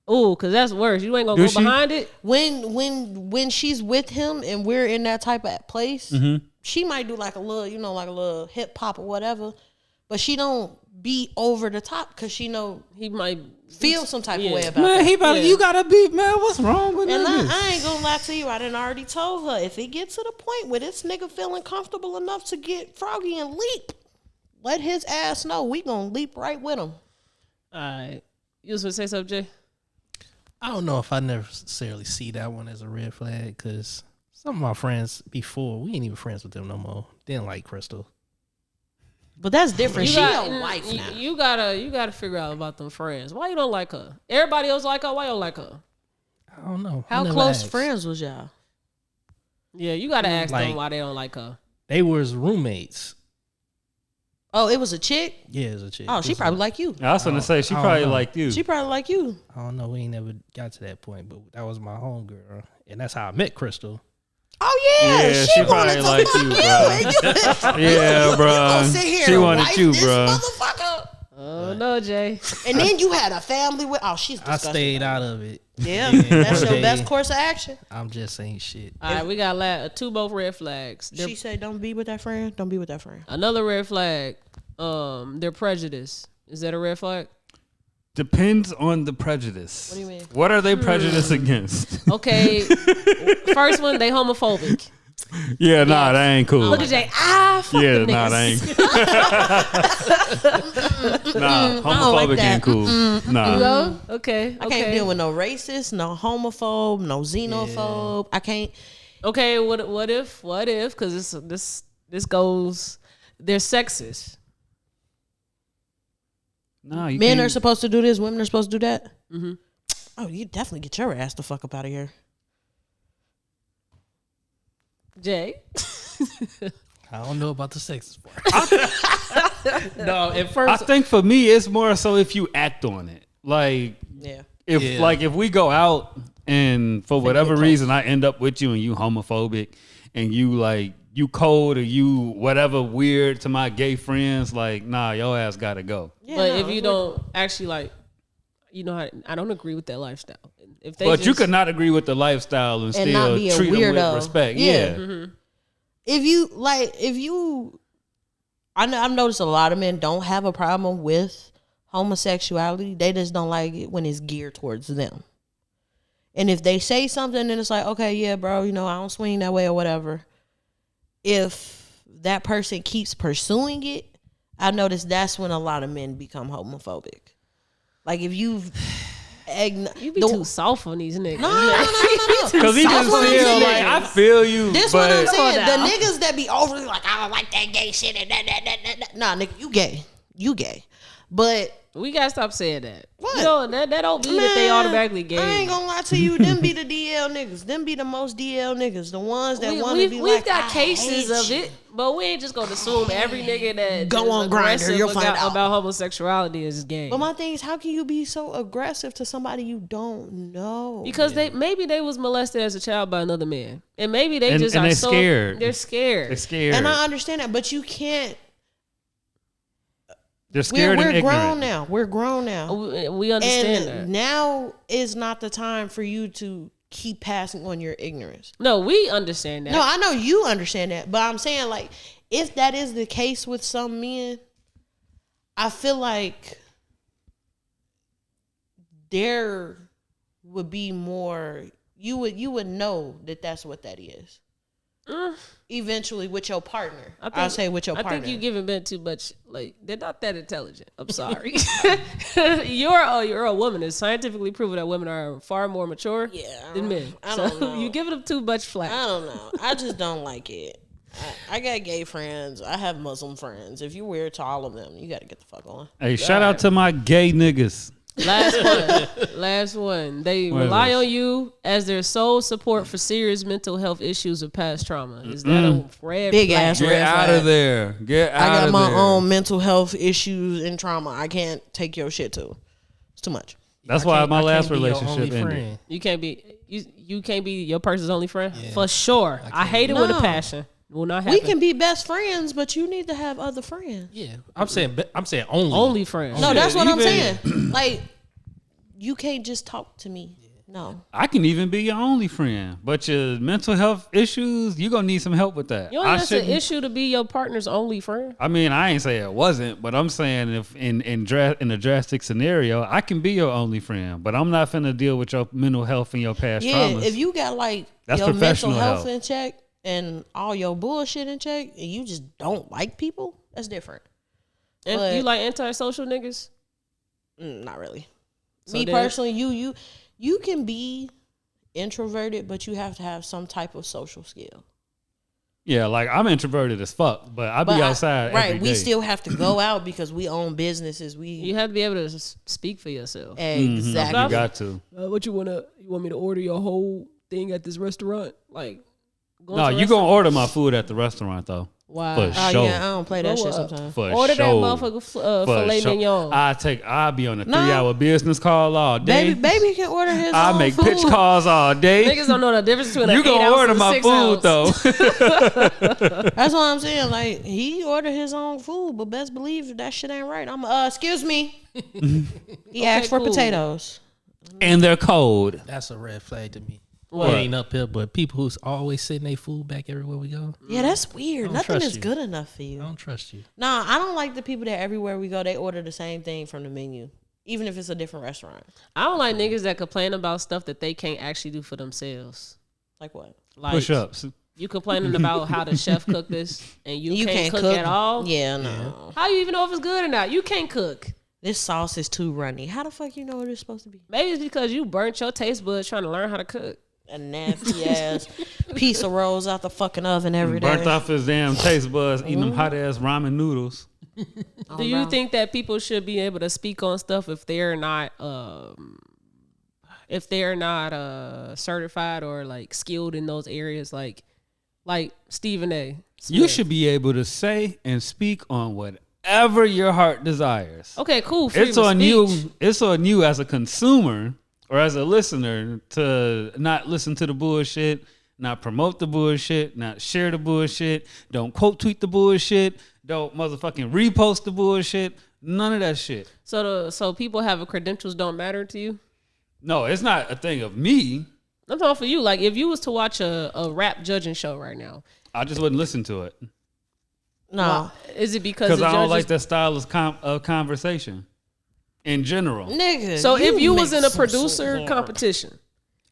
Ooh, cause that's worse. You ain't gonna go behind it. When she's with him and we're in that type of place, she might do like a little, like a little hip hop or whatever, but she don't be over the top because she know he might feel some type of way about man, that. he about you gotta be, man, what's wrong with and niggas? I ain't gonna lie to you, I done already told her, if it gets to the point where this nigga feeling comfortable enough to get froggy and leap, let his ass know we gonna leap right with him. All right. You was gonna say something, Jay? I don't know if I necessarily see that one as a red flag because some of my friends before, we ain't even friends with them no more. They didn't like Crystal. But that's different. She a wife now. You gotta figure out about them friends. Why you don't like her? Everybody else like her. Why you don't like her? I don't know. How close friends was y'all? Yeah, you gotta ask them why they don't like her. They was roommates. Oh, it was a chick? Yeah, it was a chick. Oh, she probably like you. I was gonna say she probably like you. She probably like you. I don't know. We ain't never got to that point, but that was my homegirl, and that's how I met Crystal. Oh yeah, she probably like you, bro. Yeah, bro. She wanted you, bro. Motherfucker. Oh no, Jay. And then you had a family with. Oh, she's disgusting. I stayed out of it. Yeah, that's your best course of action. I'm just saying shit. All right, we got two both red flags. She said, "Don't be with that friend. Don't be with that friend." Another red flag. They're prejudiced. Is that a red flag? Depends on the prejudice. What do you mean? What are they prejudiced against? Okay, first one, they homophobic. Yeah, nah, that ain't cool. Look at Jay. Fuck the nah, that ain't. Nah, homophobic ain't cool. Nah. No? Okay. I can't deal with no racist, no homophobe, no xenophobe. I can't. Okay, what if? Because this goes. They're sexist. No, men are supposed to do this. Women are supposed to do that. Mm-hmm. Oh, you definitely get your ass the fuck up out of here, Jay. I don't know about the sexist part. No, at first I think for me it's more so if you act on it. Like, if we go out and for whatever reason I end up with you and you homophobic and you cold or you whatever weird to my gay friends, like, nah, your ass gotta go. Yeah, but if you don't actually I don't agree with that lifestyle. But you could not agree with the lifestyle and still treat them with respect. Yeah. Mm-hmm. I've noticed a lot of men don't have a problem with homosexuality. They just don't like it when it's geared towards them. And if they say something, then it's like, okay, yeah, bro, I don't swing that way or whatever. If that person keeps pursuing it, I noticed that's when a lot of men become homophobic. Like if you be too soft on these niggas. No. Because he just feel like, I feel you. This what I'm saying. The niggas that be overly like, I don't like that gay shit and that. Nah, nigga, you gay. But We gotta stop saying that. What? You know, that don't mean that they automatically gay. I ain't gonna lie to you. Them be the DL niggas. Them be the most DL niggas. The ones that want to be we've like, got I cases hate of you. it, but we ain't just gonna assume every nigga that Go is on Grindr, aggressive you'll find out. about homosexuality is gay. But my thing is, how can you be so aggressive to somebody you don't know? Because maybe they was molested as a child by another man, and maybe they just and are they're so scared. They're scared. They're scared. And I understand that, but you can't. They're scared and We're ignorant. grown now. We're grown now. We understand And that. now is not the time for you to keep passing on your ignorance. No, we understand that. No, I know you understand that, but I'm saying, like, if that is the case with some men, I feel like there would be more. You would know that that's what that is. Eventually, with your partner, I'll say with your partner. I think you giving men too much. Like, they're not that intelligent. I'm sorry. you're a woman. It's scientifically proven that women are far more mature than men. I don't know. You giving them too much flack. I don't know. I just don't like it. I got gay friends. I have Muslim friends. If you're weird to all of them, you got to get the fuck on. Hey, shout out to my gay niggas. Last one. They What is rely this? on you as their sole support for serious mental health issues or past trauma. Is that a red Big flag? ass Get red out flag. of there. Get out I got of my there. own mental health issues and trauma. I can't take your shit too. It's too much. That's why my last be your relationship only ended. friend. You can't be you can't be your person's only friend for sure. I hate it with a No. passion. Will not happen. We can be best friends, but you need to have other friends. Yeah, I'm saying only. only friends. No, that's what I'm even- saying. Like, you can't just talk to me. No. I can even be your only friend, but your mental health issues, you're going to need some help with that. You know that's an issue to be your partner's only friend. I mean, I ain't say it wasn't, but I'm saying if in a drastic scenario, I can be your only friend, but I'm not finna deal with your mental health and your past Yeah, traumas. if you got like That's your mental professional health help. in check and all your bullshit in check, and you just don't like people, that's different. And But- you like antisocial niggas? Not really. So Me then- personally, you can be introverted, but you have to have some type of social skill. Yeah, like I'm introverted as fuck, but I be But outside right? every We day. still have to go out because we own businesses. You have to be able to speak for yourself. Exactly. You got to. What you want me to order your whole thing at this restaurant? Like, No, you gonna order my food at the restaurant though. Wow. For Oh sure. yeah, I don't play that Grow shit up. sometimes. For Order that sure. motherfucker For filet sure. mignon. I'll be on a Nah. 3-hour business call all day. Baby can order his I own make food. pitch calls all day. Niggas don't know the difference between You an 8 gonna ounce order and a my 6 food ounce. though. That's what I'm saying. Like, he ordered his own food, but best believe if that shit ain't right, I'm excuse me. He asked for cool. potatoes. And they're cold. That's a red flag to me. What? It ain't up here, but people who's always sitting their food back everywhere we go. Yeah, that's weird. don't Nothing trust is you. good enough for I you. don't trust you. Nah, I don't like the people that everywhere we go, they order the same thing from the menu, even if it's a different restaurant. I don't like niggas that complain about stuff that they can't actually do for themselves. Like what? Like Push-ups. You complaining about how the chef cooked this and you can't cook at all? Yeah, no. How you even know if it's good or not? You can't cook. This sauce is too runny. How the fuck you know what it's supposed to be? Maybe it's because you burnt your taste buds trying to learn how to cook. A nasty ass piece of rolls out the fucking oven every day. Burnt off his damn taste buds, eating them hot ass ramen noodles. Do you think that people should be able to speak on stuff if they're not certified or like skilled in those areas, like Stephen A. Smith? You should be able to say and speak on whatever your heart desires. Okay, cool. It's on you. It's on you as a consumer or as a listener to not listen to the bullshit, not promote the bullshit, not share the bullshit, don't quote tweet the bullshit, don't motherfucking repost the bullshit. None of that shit. So people having credentials don't matter to you? No, it's not a thing of me. I'm talking for you. Like if you was to watch a rap judging show right now, I just wouldn't listen to it No. is it because because the I don't judges? like that style of conversation in general. Nigga. So if you was make in a some producer shit competition,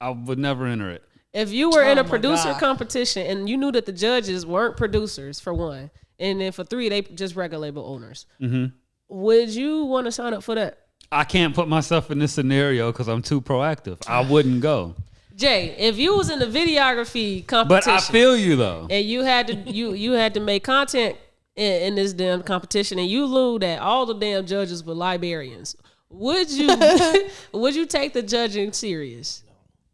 I would never enter it. if you were in a my producer God. competition and you knew that the judges weren't producers for one, and then for three they just record label owners, would you want to sign up for that? I can't put myself in this scenario because I'm too proactive. I wouldn't go. Jay, if you was in the videography But competition, I feel you though. and you had to you had to make content in this damn competition, and you lose that all the damn judges were librarians, would you take the judging serious?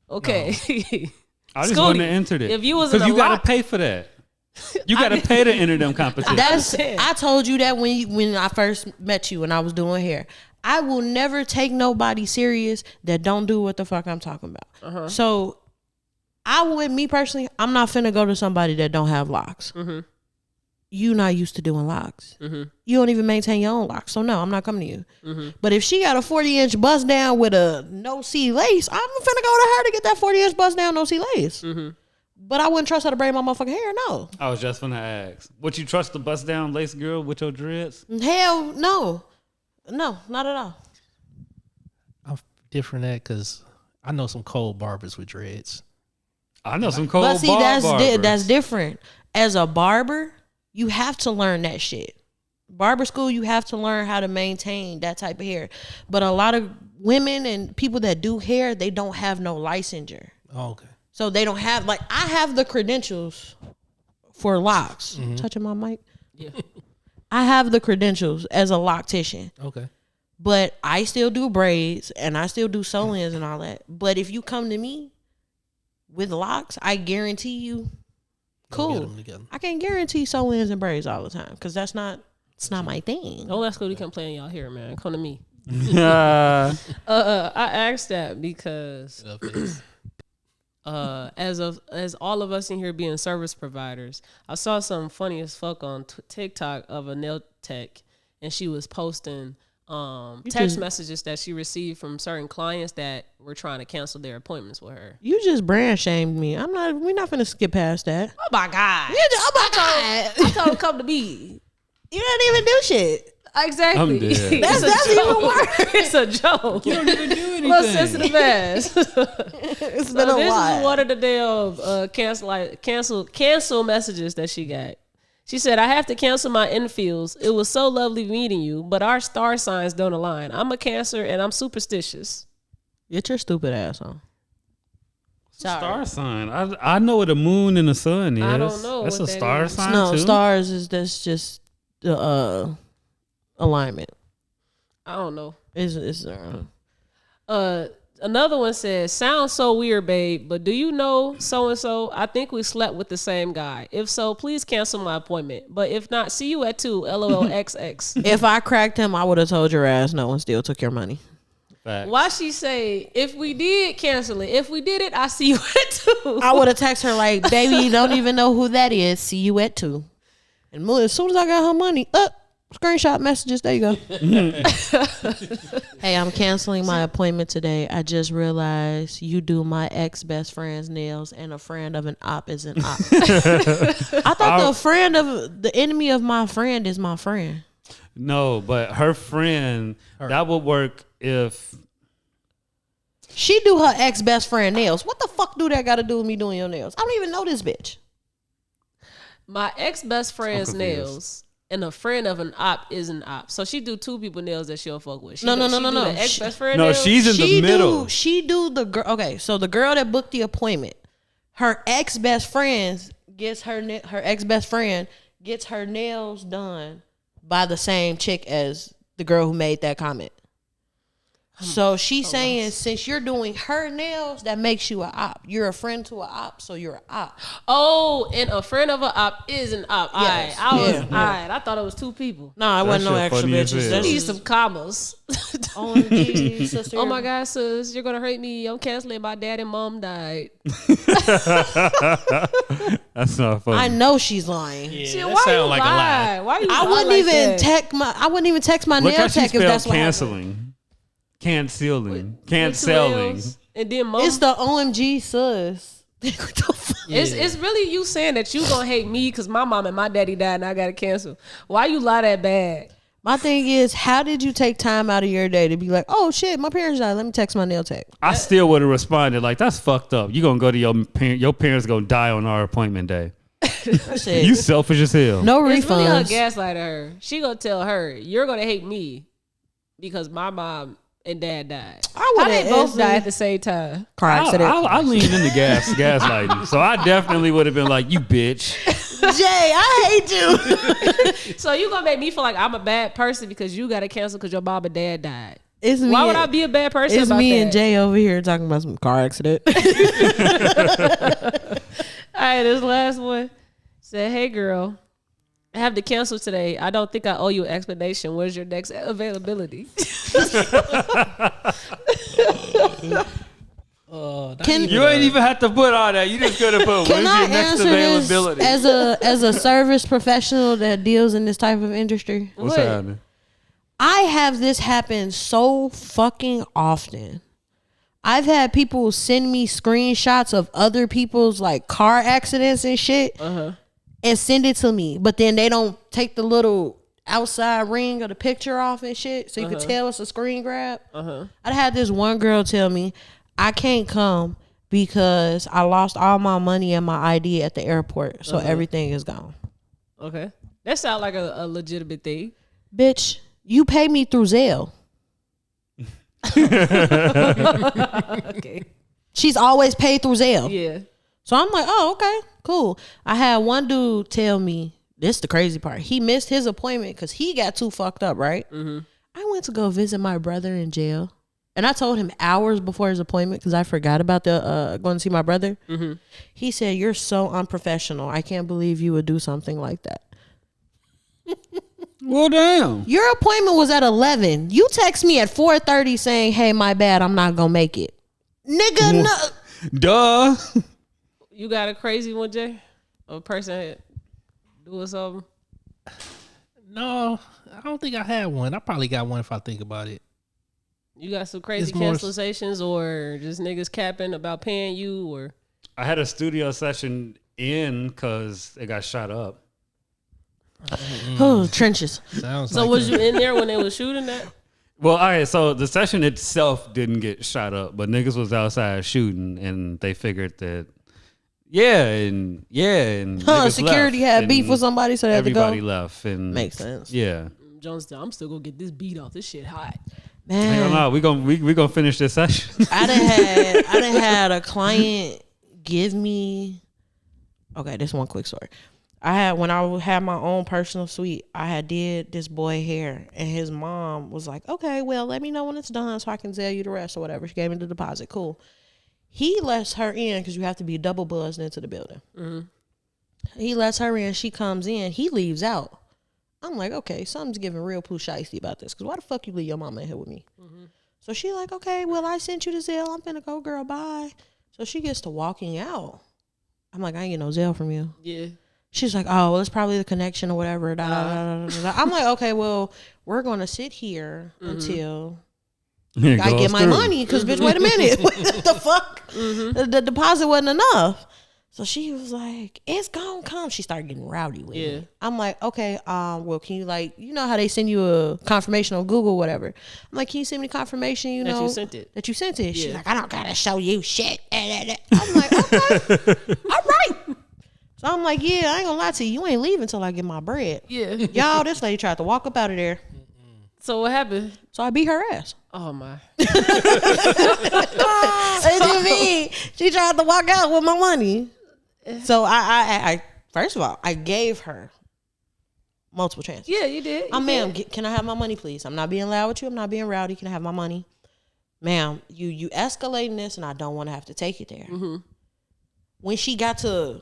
Okay. No. I just Scooty, wouldn't have entered it. If you was because you got to pay for that. You got to pay to enter them competitions. I told you that when I first met you and I was doing hair. I will never take nobody serious that don't do what the fuck I'm talking about. Uh-huh. So me personally, I'm not finna go to somebody that don't have locks. Mm-hmm. You not used to doing locks. Mm-hmm. You don't even maintain your own locks. So no, I'm not coming to you. Mm-hmm. But if she got a 40-inch bust down with a no-see lace, I'm finna go to her to get that 40-inch bust down no-see lace. Mm-hmm. But I wouldn't trust her to braid my motherfucking hair, no. I was just finna ask. Would you trust the bust down lace girl with your dreads? Hell no. No, not at all. I'm different at because I know some cold barbers with dreads. I know some cold barbers. But see, that's different. As a barber, you have to learn that shit. Barber school, you have to learn how to maintain that type of hair. But a lot of women and people that do hair, they don't have no licensure. Oh, okay. So they don't have, like, I have the credentials for locks. Mm-hmm. Touching my mic? Yeah. I have the credentials as a loctician. Okay. But I still do braids and I still do sew-ins and all that. But if you come to me with locks, I guarantee you, cool. I can't guarantee sew-ins and braids all the time because it's not my thing. Don't let Scooty come play in y'all hair, man. Come to me. I asked that because as all of us in here being service providers, I saw something funny as fuck on TikTok of a nail tech, and she was posting text messages that she received from certain clients that were trying to cancel their appointments with her. You just brand shamed me. We're not gonna skip past that. Oh my God. I told her come to me. You didn't even do shit. Exactly. I'm dead. That's even worse. It's a joke. You don't even do anything. Little sensitive ass. It's been a while. This is one of the damn cancel messages that she got. She said, I have to cancel my infills. It was so lovely meeting you, but our star signs don't align. I'm a Cancer and I'm superstitious. Get your stupid ass on. Star sign. I know what a moon and the sun is. I don't know. That's a star sign No, too? stars that's just the alignment. I don't know. It's Another one says, sounds so weird, babe, but do you know so-and-so? I think we slept with the same guy. If so, please cancel my appointment. But if not, see you at 2, LOLXX. If I cracked him, I would have told your ass no and still took your money. Facts. Why she say, if we did, cancel it. If we did it, I see you at 2. I would have texted her like, baby, you don't even know who that is. See you at 2. And as soon as I got her money, screenshot messages. There you go. Hey, I'm canceling my appointment today. I just realized you do my ex-best friend's nails and a friend of an op is an op. I thought the enemy of my friend is my friend. No, but her friend, that would work if she do her ex-best friend nails. What the fuck do that got to do with me doing your nails? I don't even know this bitch. My ex-best friend's nails and a friend of an op is an op. So she do 2 people nails that she'll fuck with. No. The ex-best friend no, nails. she's in the middle. She do the girl. Okay, so the girl that booked the appointment, her ex-best friend gets her ex-best friend gets her nails done by the same chick as the girl who made that comment. So she's saying since you're doing her nails, that makes you an op. You're a friend to an op, so you're an op. Oh, and a friend of an op is an op. Yes. I thought it was 2 people. No, it wasn't no extra funny as bitches. hell. Need some commas. OMG, sister. Oh my God, sis, you're gonna hurt me. I'm canceling. My dad and mom died. That's not funny. I know she's lying. Yeah, Shit, that why you sound like a lie. Why you? I wouldn't even text my Look nail how she tech if spelled that's what happened. canceling. And then mom. It's the OMG sus. It's really you saying that you gonna hate me because my mom and my daddy died and I gotta cancel. Why you lie that bad? My thing is, how did you take time out of your day to be like, oh shit, my parents died, let me text my nail tech? I still would have responded like, that's fucked up. You gonna go to your parents gonna die on our appointment day. You selfish as hell. No refunds. It's really her gaslighting her. She gonna tell her, you're gonna hate me because my mom and dad died. How they both die at the same time? I leaned into gaslighting. So I definitely would have been like, you bitch. Jay, I hate you. So you gonna make me feel like I'm a bad person because you gotta cancel because your mom and dad died. It's me. Why would I be a bad person? It's about me that? and Jay over here talking about some car accident. All right, this last one said, "Hey girl, I have to cancel today. I don't think I owe you an explanation. Where's your next availability?" You ain't even have to put all that. You just could have put Can when's I your next answer this availability. as a service professional that deals in this type of industry? What's happening? I have this happen so fucking often. I've had people send me screenshots of other people's like car accidents and shit and send it to me, but then they don't take the little outside ring of the picture off and shit so you can tell it's a screen grab. I had this one girl tell me, I can't come because I lost all my money and my ID at the airport, so everything is gone. Okay, that sounds like a legitimate thing. Bitch, you pay me through Zelle. Okay. She's always paid through Zelle. Yeah. So I'm like, oh, okay, cool. I had one dude tell me, this is the crazy part. He missed his appointment because he got too fucked up, right? I went to go visit my brother in jail. And I told him hours before his appointment because I forgot about the going to see my brother. He said, "You're so unprofessional. I can't believe you would do something like that." Well, damn. Your appointment was at 11. You text me at 4:30 saying, "Hey, my bad, I'm not gonna make it." Nigga, no. Duh. You got a crazy one, Jay? A person doing something? No, I don't think I had one. I probably got one if I think about it. You got some crazy It's more- cancelations or just niggas capping about paying you or? I had a studio session in because it got shot up. Oh, trenches. Sounds So like was a- you in there when they was shooting that? Well, all right, so the session itself didn't get shot up, but niggas was outside shooting, and they figured that, and niggas Security left, had and beef with somebody, so they had to go. everybody left, and Makes sense. Yeah, Jones said, I'm still gonna get this beat off. This shit hot. hell Man, no, we gonna finish this session. I done had a client give me. Okay, this one quick story. When I had my own personal suite, I had did this boy hair, and his mom was like, "Okay, well, let me know when it's done so I can tell you the rest or whatever." She gave me the deposit. Cool. He lets her in because you have to be double buzzed into the building. He lets her in. She comes in. He leaves out. I'm like, okay, something's giving real poo shiesty about this. Because why the fuck you leave your mama in here with me? So she like, okay, well, I sent you the Zelle. I'm finna go, girl, bye. So she gets to walking out. I'm like, I ain't get no Zelle from you. Yeah. She's like, oh, well, it's probably the connection or whatever. Da, da, da, da, da. I'm like, okay, well, we're going to sit here until I get my money. Because, bitch, wait a minute. What the fuck? The deposit wasn't enough. So she was like, it's gonna come. She started getting rowdy with me. I'm like, okay, well, can you you know how they send you a confirmation on Google, whatever. I'm like, can you send me confirmation, That you sent it. That you sent it. She's like, I don't gotta show you shit. I'm like, okay, all right. So I'm like, yeah, I ain't gonna lie to you. You ain't leaving until I get my bread. Yeah. Y'all, this lady tried to walk up out of there. So what happened? So I beat her ass. Oh my. She tried to walk out with my money. So I first of all, I gave her multiple chances. Yeah, you did. Ma'am, can I have my money, please? I'm not being loud with you. I'm not being rowdy. Can I have my money? Ma'am, you escalating this, and I don't want to have to take it there. When she got to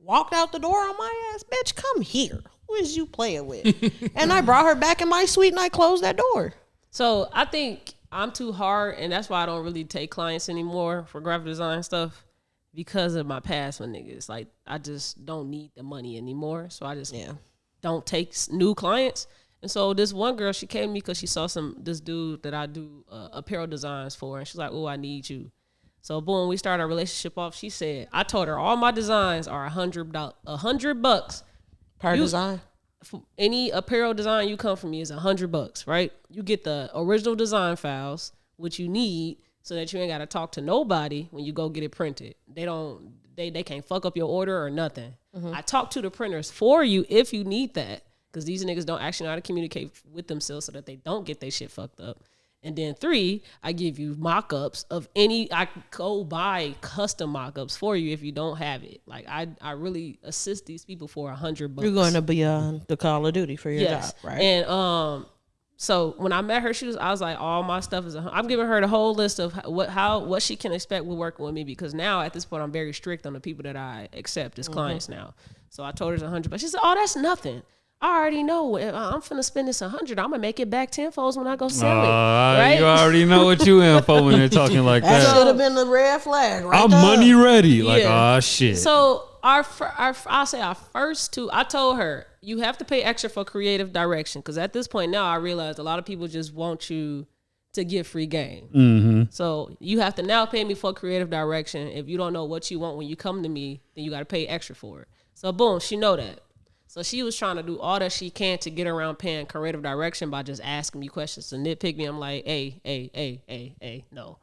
walked out the door on my ass, bitch, come here. Who is you playing with? And I brought her back in my suite, and I closed that door. So I think I'm too hard, and that's why I don't really take clients anymore for graphic design stuff. Because of my past with niggas. Like, I just don't need the money anymore. So I just don't take new clients. And so this one girl, she came to me because she saw this dude that I do apparel designs for. And she's like, oh, I need you. So boom, we started our relationship off. She said, I told her all my designs are $100 Per design? For any apparel design you come from me is $100, right? You get the original design files, which you need, so that you ain't got to talk to nobody when you go get it printed. They can't fuck up your order or nothing. I talk to the printers for you if you need that, because these niggas don't actually know how to communicate with themselves so that they don't get their shit fucked up. And then 3, I give you mock-ups of any. I go buy custom mock-ups for you if you don't have it. Like I really assist these people for $100. You're going to be on the Call of Duty for your job, right? And so when I met her, I was like, all my stuff is. I'm giving her the whole list of what she can expect with working with me, because now at this point I'm very strict on the people that I accept as clients now. So I told her it's $100, but she said, "Oh, that's nothing. I already know. If I'm finna spend this $100, I'm gonna make it back tenfold when I go sell it." Right? You already know what you in for when they're talking like That that. should have been the red flag, right? I'm there. money ready. Like, Yeah. oh shit. So I'll say our first 2, I told her, you have to pay extra for creative direction, because at this point now I realized a lot of people just want you to get free game. Mm-hmm. So you have to now pay me for creative direction. If you don't know what you want when you come to me, then you got to pay extra for it. So boom, she know that. So she was trying to do all that she can to get around paying creative direction by just asking me questions to nitpick me. I'm like, hey, no.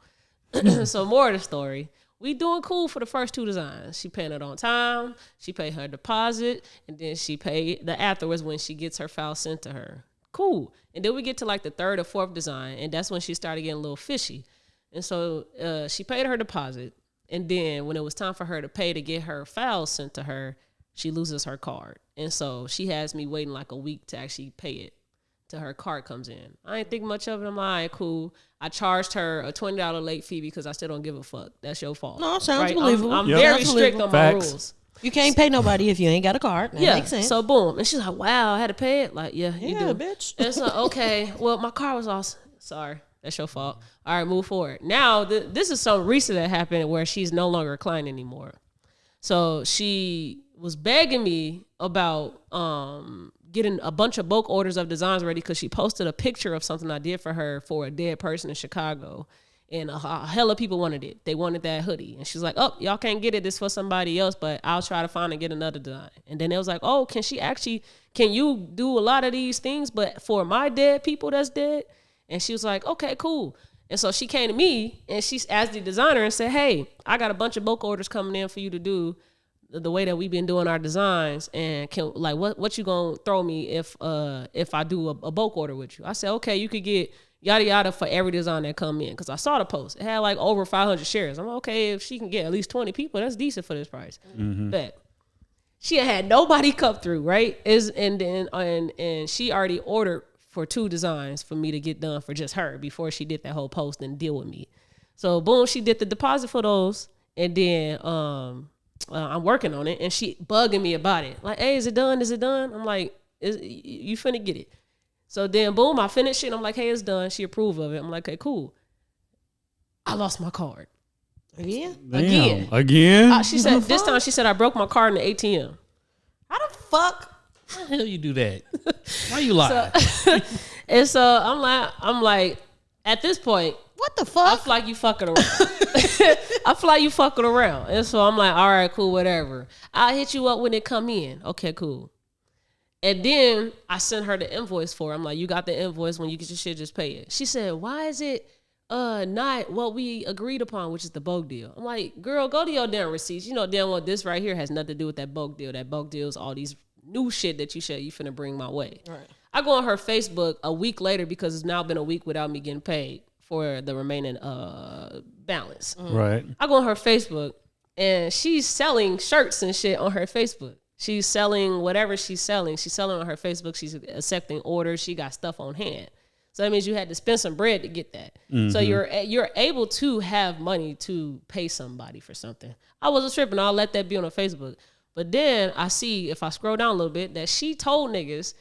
So more of the story. We doing cool for the first 2 designs. She paying it on time. She paid her deposit, and then she paid the afterwards when she gets her file sent to her. Cool. And then we get to like the 3rd or 4th design, and that's when she started getting a little fishy. And so she paid her deposit, and then when it was time for her to pay to get her file sent to her, she loses her card. And so she has me waiting like a week to actually pay it till her card comes in. I ain't think much of it. I'm like, all right, cool. I charged her a $20 late fee because I still don't give a fuck. That's your fault. No, sounds right? believable. I'm Yep. very Sounds strict believable. on my Facts. rules. You can't pay nobody if you ain't got a card. That makes sense. So boom. And she's like, wow, I had to pay it? Like, yeah, you yeah, do. bitch. And so, okay, well, my car was lost. Sorry. That's your fault. All right, move forward. Now, this is something recent that happened where she's no longer a client anymore. So she was begging me about getting a bunch of bulk orders of designs ready, because she posted a picture of something I did for her for a dead person in Chicago. And a hell of people wanted it. They wanted that hoodie. And she's like, oh, y'all can't get it. It's for somebody else, but I'll try to find and get another design. And then it was like, oh, can you do a lot of these things, but for my dead people that's dead? And she was like, okay, cool. And so she came to me and she's as the designer and said, hey, I got a bunch of bulk orders coming in for you to do the way that we've been doing our designs. And what you gonna throw me if I do a bulk order with you? I said, okay, you could get yada yada for every design that come in, because I saw the post. It had like over 500 shares. I'm like, okay, if she can get at least 20 people, that's decent for this price. But she had nobody come through, right? And she already ordered for 2 designs for me to get done for just her before she did that whole post and deal with me. So boom, she did the deposit for those, and then I'm working on it, and she bugging me about it. Like, hey, is it done? Is it done? I'm like, you finna get it. So then, boom, I finished it. And I'm like, hey, it's done. She approved of it. I'm like, okay, cool. I lost my card. Again? Again? She said, this time she said, I broke my card in the ATM. How the fuck? How the hell you do that? Why you lie? And so I'm like, at this point, What the I fuck? feel like you fucking around. I feel like you fucking around. And so I'm like, all right, cool, whatever. I'll hit you up when it come in. Okay, cool. And then I sent her the invoice for it. I'm like, you got the invoice. When you get your shit, just pay it. She said, why is it not what we agreed upon, which is the bulk deal? I'm like, girl, go to your damn receipts. You know damn well this right here has nothing to do with that bulk deal. That bulk deal is all these new shit that you said you finna bring my way. Right. I go on her Facebook a week later, because it's now been a week without me getting paid for the remaining balance. Right. I go on her Facebook, and she's selling shirts and shit on her Facebook. She's selling whatever she's selling. She's selling on her Facebook. She's accepting orders. She got stuff on hand. So that means you had to spend some bread to get that. So you're able to have money to pay somebody for something. I wasn't tripping. I'll let that be on her Facebook. But then I see, if I scroll down a little bit, that she told niggas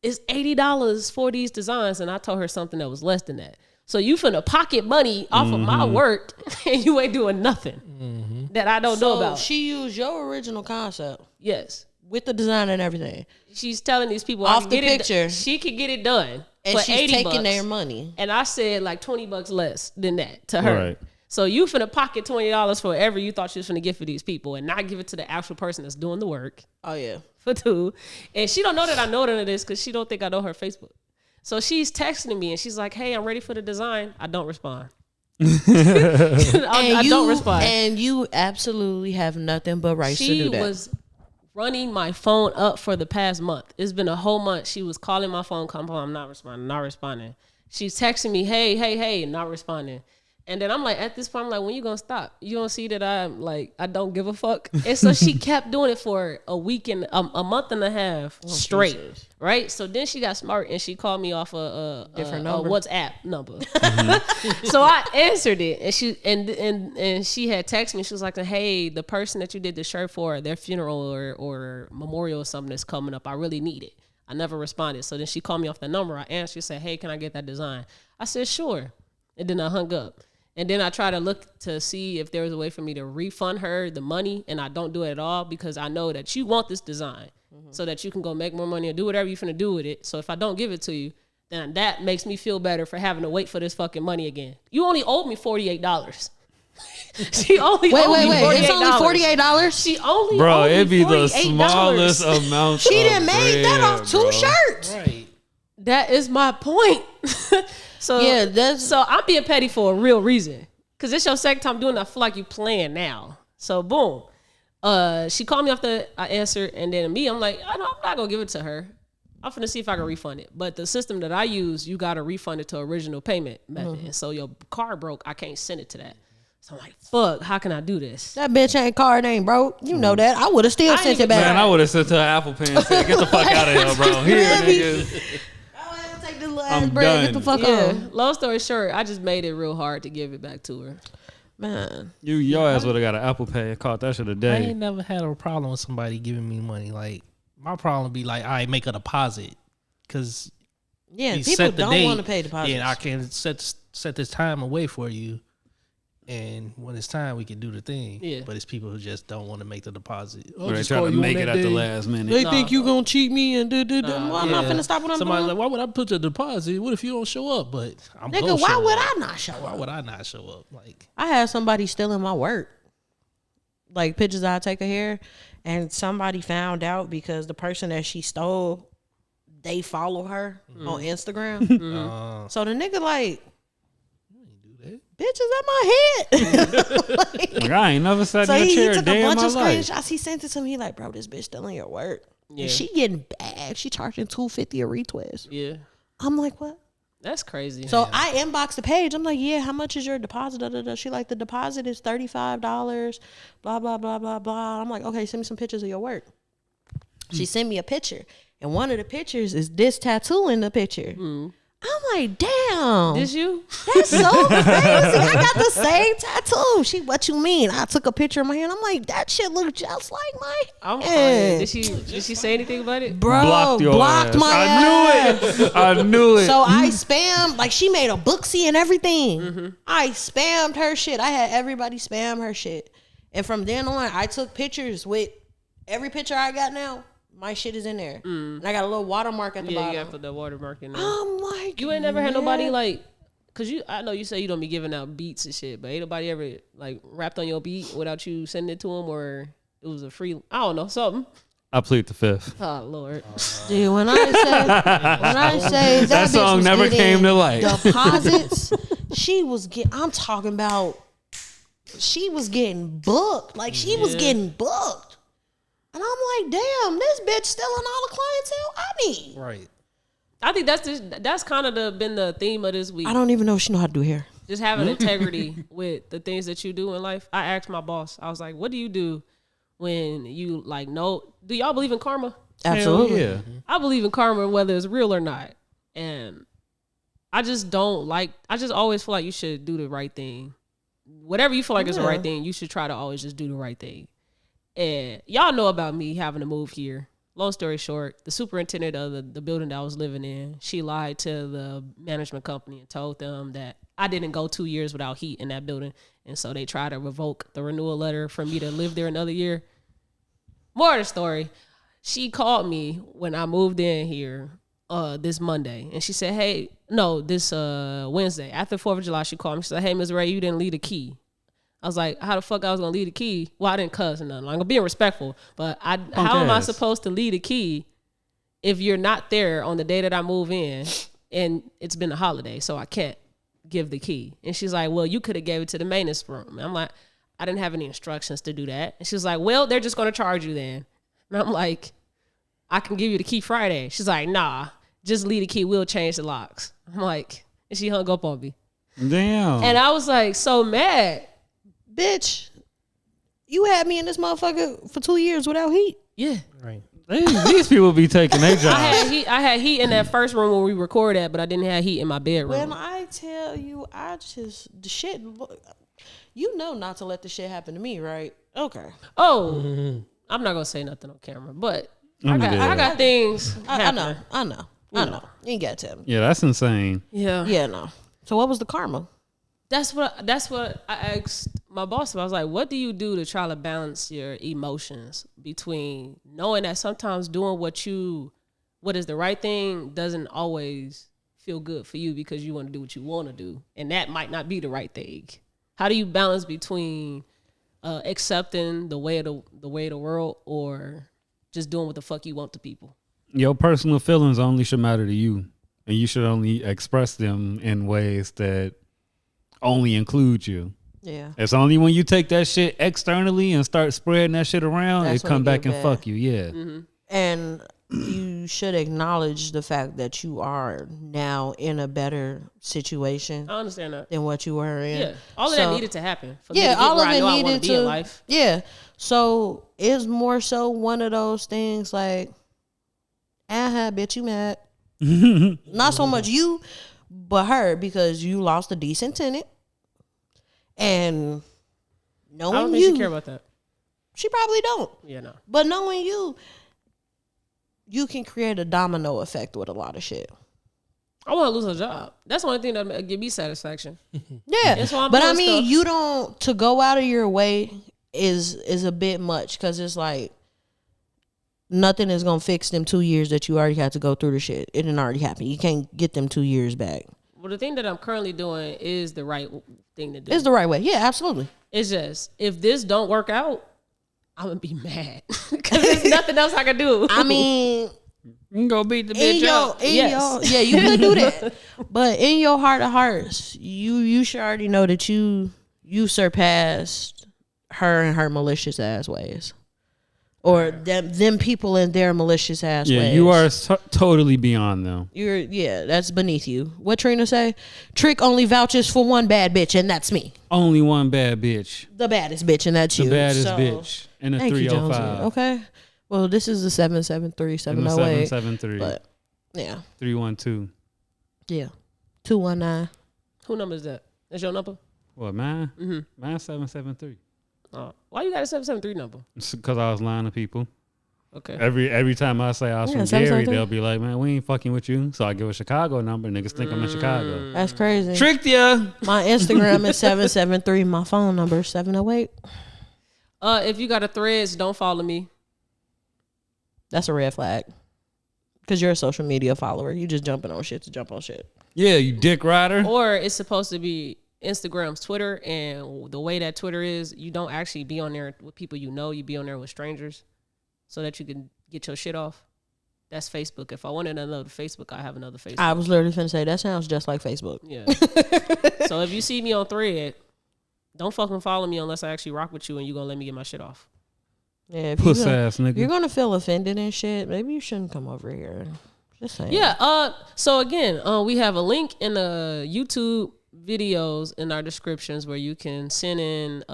it's $80 for these designs, and I told her something that was less than that. So you finna pocket money off of my work, and you ain't doing nothing that I don't know about. She used your original concept Yes. with the design and everything. She's telling these people Off I can the get picture. She could get it done And for she's $80. taking their money. And I said like $20 less than that to her. Right. So you finna pocket $20 for whatever you thought she was finna get for these people, and not give it to the actual person that's doing the work Oh, yeah. for 2. And she don't know that I know none of this, because she don't think I know her Facebook. So she's texting me and she's like, hey, I'm ready for the design. I don't respond. I don't respond. And you absolutely have nothing but rights to She do that. was running my phone up for the past month. It's been a whole month. She was calling my phone, I'm not responding. She's texting me, hey, not responding. And then I'm like, at this point, I'm like, when you gonna stop? You don't see that I'm like, I don't give a fuck. And so she kept doing it for a week and a month and a half straight, Jesus. right? So then she got smart and she called me off a Different number. WhatsApp number. So I answered it, and she had texted me. She was like, hey, the person that you did the shirt for, their funeral or memorial or something that's coming up, I really need it. I never responded. So then she called me off the number. I answered, she said, hey, can I get that design? I said, sure. And then I hung up. And then I try to look to see if there was a way for me to refund her the money, and I don't do it at all because I know that you want this design so that you can go make more money or do whatever you're finna do with it. So if I don't give it to you, then that makes me feel better for having to wait for this fucking money again. You only owed me $48. She only owed me $48. It's only $48. She only Bro, owed me it'd be the $48. smallest amount. She of done made that bread, off 2 bro. shirts. Right. That is my point. So Yeah, so I'm being petty for a real reason. Cause it's your second time doing it. I feel like you playing now. So boom. She called me I answered, and then I'm like, I'm not gonna give it to her. I'm finna see if I can refund it. But the system that I use, you gotta refund it to original payment method. And so your card broke, I can't send it to that. So I'm like, fuck, how can I do this? That bitch ain't broke. You know that. I would have still I sent ain't it back. Man, I would have sent her an Apple Pen and said, get the fuck out of here, bro. Here, nigga. Take this little I'm ass bread. Get the done. fuck Yeah. on. Long story short, I just made it real hard to give it back to her. Man. Your ass would have got an Apple Pay and caught that shit a I day. ain't never had a problem with somebody giving me money. Like, my problem would be like, I make a deposit. Because Yeah, you people set the don't date, want to pay deposits. and I can set this time away for you. And when it's time, we can do the thing. Yeah. But it's people who just don't want to make the deposit. Or they try to make it at the last minute. They think you gonna cheat me and do. Well, I'm not finna stop what I'm Somebody's doing. like, why would I put your deposit? What if you don't show up? But I'm Nigga, gonna why show would up. I not show Why up? would I not show up? Like, I had somebody stealing my work. Like pictures I take of hair, and somebody found out because the person that she stole, they follow her on Instagram. So the nigga like, bitch, is that my head? Like, I ain't never sat So in your he chair a took day a in bunch my of life. screenshots. He sent it to me. He like, bro, this bitch stealing your work. Yeah. And she getting bagged. She charging $250 a retweet. Yeah. I'm like, what? That's crazy. So I inboxed the page. I'm like, yeah, how much is your deposit? Da, da, da. She like, the deposit is $35. Blah, blah, blah, blah, blah. I'm like, okay, send me some pictures of your work. She sent me a picture. And one of the pictures is this tattoo in the picture. I'm like, damn. Did you? That's so crazy. I got the same tattoo. She, what you mean? I took a picture of my hand. I'm like, that shit look just like my I'm hand. crying. Did she say anything about it? Bro, Blocked your blocked ass. my I ass. knew it. I knew it. So I spammed, like she made a booksy and everything. I spammed her shit. I had everybody spam her shit. And from then on, I took pictures with every picture I got now. My shit is in there. And I got a little watermark at the Yeah, bottom. you got to put the watermark in there. I'm like, You ain't never had nobody yeah. like, cause I know you say you don't be giving out beats and shit, but ain't nobody ever like rapped on your beat without you sending it to them, or it was a free, I don't know, something. I plead the fifth. Oh Lord. Dude, when I say that bitch song was never getting came to light. Deposits, I'm talking about, she was getting booked. Like she was getting booked. And I'm like, damn, this bitch stealing all the clientele I need. right. I think that's kind of been the theme of this week. I don't even know if she know how to do hair. Just having integrity with the things that you do in life. I asked my boss, I was like, what do you do when you like know, do y'all believe in karma? Absolutely. Hell yeah. I believe in karma whether it's real or not. And I just always feel like you should do the right thing. Whatever you feel like is the right thing, you should try to always just do the right thing. And y'all know about me having to move here. Long story short, the superintendent of the building that I was living in, she lied to the management company and told them that I didn't go 2 years without heat in that building. And so they tried to revoke the renewal letter for me to live there another year. More of the story. She called me when I moved in here this Monday. And she said, this Wednesday. After 4th of July, she called me. She said, hey, Ms. Ray, you didn't leave the key. I was like, how the fuck I was gonna leave the key? Well, I didn't cuss or nothing. Like, I'm being respectful, but how am I supposed to leave the key if you're not there on the day that I move in and it's been a holiday, so I can't give the key? And she's like, well, you could have gave it to the maintenance room. And I'm like, I didn't have any instructions to do that. And she's like, well, they're just gonna charge you then. And I'm like, I can give you the key Friday. She's like, nah, just leave the key. We'll change the locks. I'm like, and she hung up on me. Damn. And I was like so mad. Bitch, you had me in this motherfucker for 2 years without heat. Yeah. Right. These people be taking their job. I had heat in that first room where we record at, but I didn't have heat in my bedroom. When I tell you, the shit, you know not to let the shit happen to me, right? Okay. Oh, I'm not gonna say nothing on camera, but I'm I dead. got things. I know. You ain't got to tell me. Yeah, that's insane. Yeah. Yeah, no. So what was the karma? That's what I asked my boss about. I was like, what do you do to try to balance your emotions between knowing that sometimes doing what is the right thing doesn't always feel good for you because you want to do what you want to do, and that might not be the right thing. How do you balance between accepting the way of the world or just doing what the fuck you want to people? Your personal feelings only should matter to you, and you should only express them in ways that only include you. Yeah. It's only when you take that shit externally and start spreading that shit around, That's it when come it back get and bad. fuck you. Yeah. Mm-hmm. And you should acknowledge the fact that you are now in a better situation I understand that. than what you were in. Yeah, all of So- that needed to happen. For me to Yeah, get all where of I it know I wanna needed be to. in life. Yeah. So it's more so one of those things like, bitch, you mad. Not so much you, but her, because you lost a decent tenant. And knowing I don't think you, she care about that. she probably don't. Yeah, no. But knowing you can create a domino effect with a lot of shit. I want to lose a job. That's the only thing that give me satisfaction. Yeah, That's why I'm but I doing mean, stuff. you don't, to go out of your way is a bit much, because it's like nothing is gonna fix them 2 years that you already had to go through the shit. It didn't already happen. You can't get them 2 years back. Well, the thing that I'm currently doing is the right thing to do. It's the right way. Yeah, absolutely. It's just, if this don't work out, I'm going to be mad. Because there's nothing else I can do. I mean, You can go beat the in bitch up. Yes. yeah, you could do that. But in your heart of hearts, you should already know that you surpassed her and her malicious ass ways. Or them people in their malicious ass Yeah, ways. you are totally beyond them. That's beneath you. What Trina say? Trick only vouches for one bad bitch, and that's me. Only one bad bitch. The baddest bitch, and that's The you. baddest So, bitch. And a Thank you, Jonesy. 305. Okay. Well, this is the 773 And a 708. 773. But yeah, 312. yeah. 219. Who number is that? That's your number? What, mine? Mm-hmm. Mine's 773. Why you got a 773 number? It's because I was lying to people. Okay. Every time I say I was Yeah, from Gary, 773. they'll be like, man, we ain't fucking with you. So I give a Chicago number. Niggas think I'm in Chicago. That's crazy. Tricked ya. My Instagram is 773. My phone number is 708. If you got a Threads, don't follow me. That's a red flag. Because you're a social media follower. You just jumping on shit to jump on shit. Yeah, you dick rider. Or it's supposed to be Instagram's Twitter, and the way that Twitter is, you don't actually be on there with people you know. You be on there with strangers so that you can get your shit off. That's Facebook. If I wanted another Facebook, I have another Facebook. I was literally finna say, that sounds just like Facebook. Yeah. So if you see me on Thread, don't fucking follow me unless I actually rock with you and you're going to let me get my shit off. Yeah, if Puss ass nigga. you're gonna feel offended and shit, maybe you shouldn't come over here. Just saying. Yeah. So again, we have a link in the YouTube videos in our descriptions where you can send in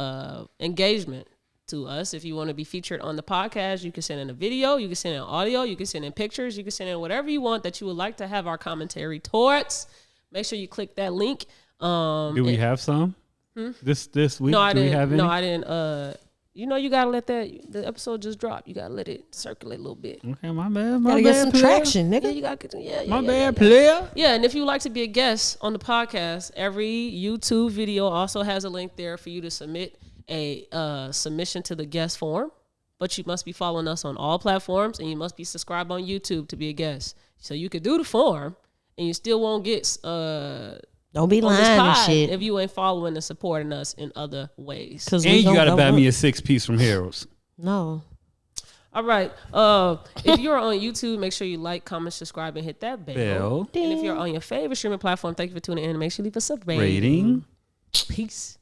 engagement to us. If you want to be featured on the podcast, you can send in a video, you can send in audio, you can send in pictures, you can send in whatever you want that you would like to have our commentary towards. Make sure you click that link. Do we have some? This week? No, I Do we didn't. have any? No, I didn't. You know, you gotta let the episode just drop. You gotta let it circulate a little bit. Okay, my bad. My Gotta bad, get some player. traction, Yeah, nigga. you gotta get. Yeah, My yeah, bad, yeah. player. Yeah, and if you'd like to be a guest on the podcast, every YouTube video also has a link there for you to submit a submission to the guest form. But you must be following us on all platforms, and you must be subscribed on YouTube to be a guest. So you could do the form, and you still won't get Don't be on this lying and pod shit. if you ain't following and supporting us in other ways. Cause And we you gonna gotta go buy up. me a 6-piece from Heroes. No. All right. If you're on YouTube, make sure you like, comment, subscribe, and hit that bell. Bell. And if you're on your favorite streaming platform, thank you for tuning in. Make sure you leave us a rating. Rating. Peace.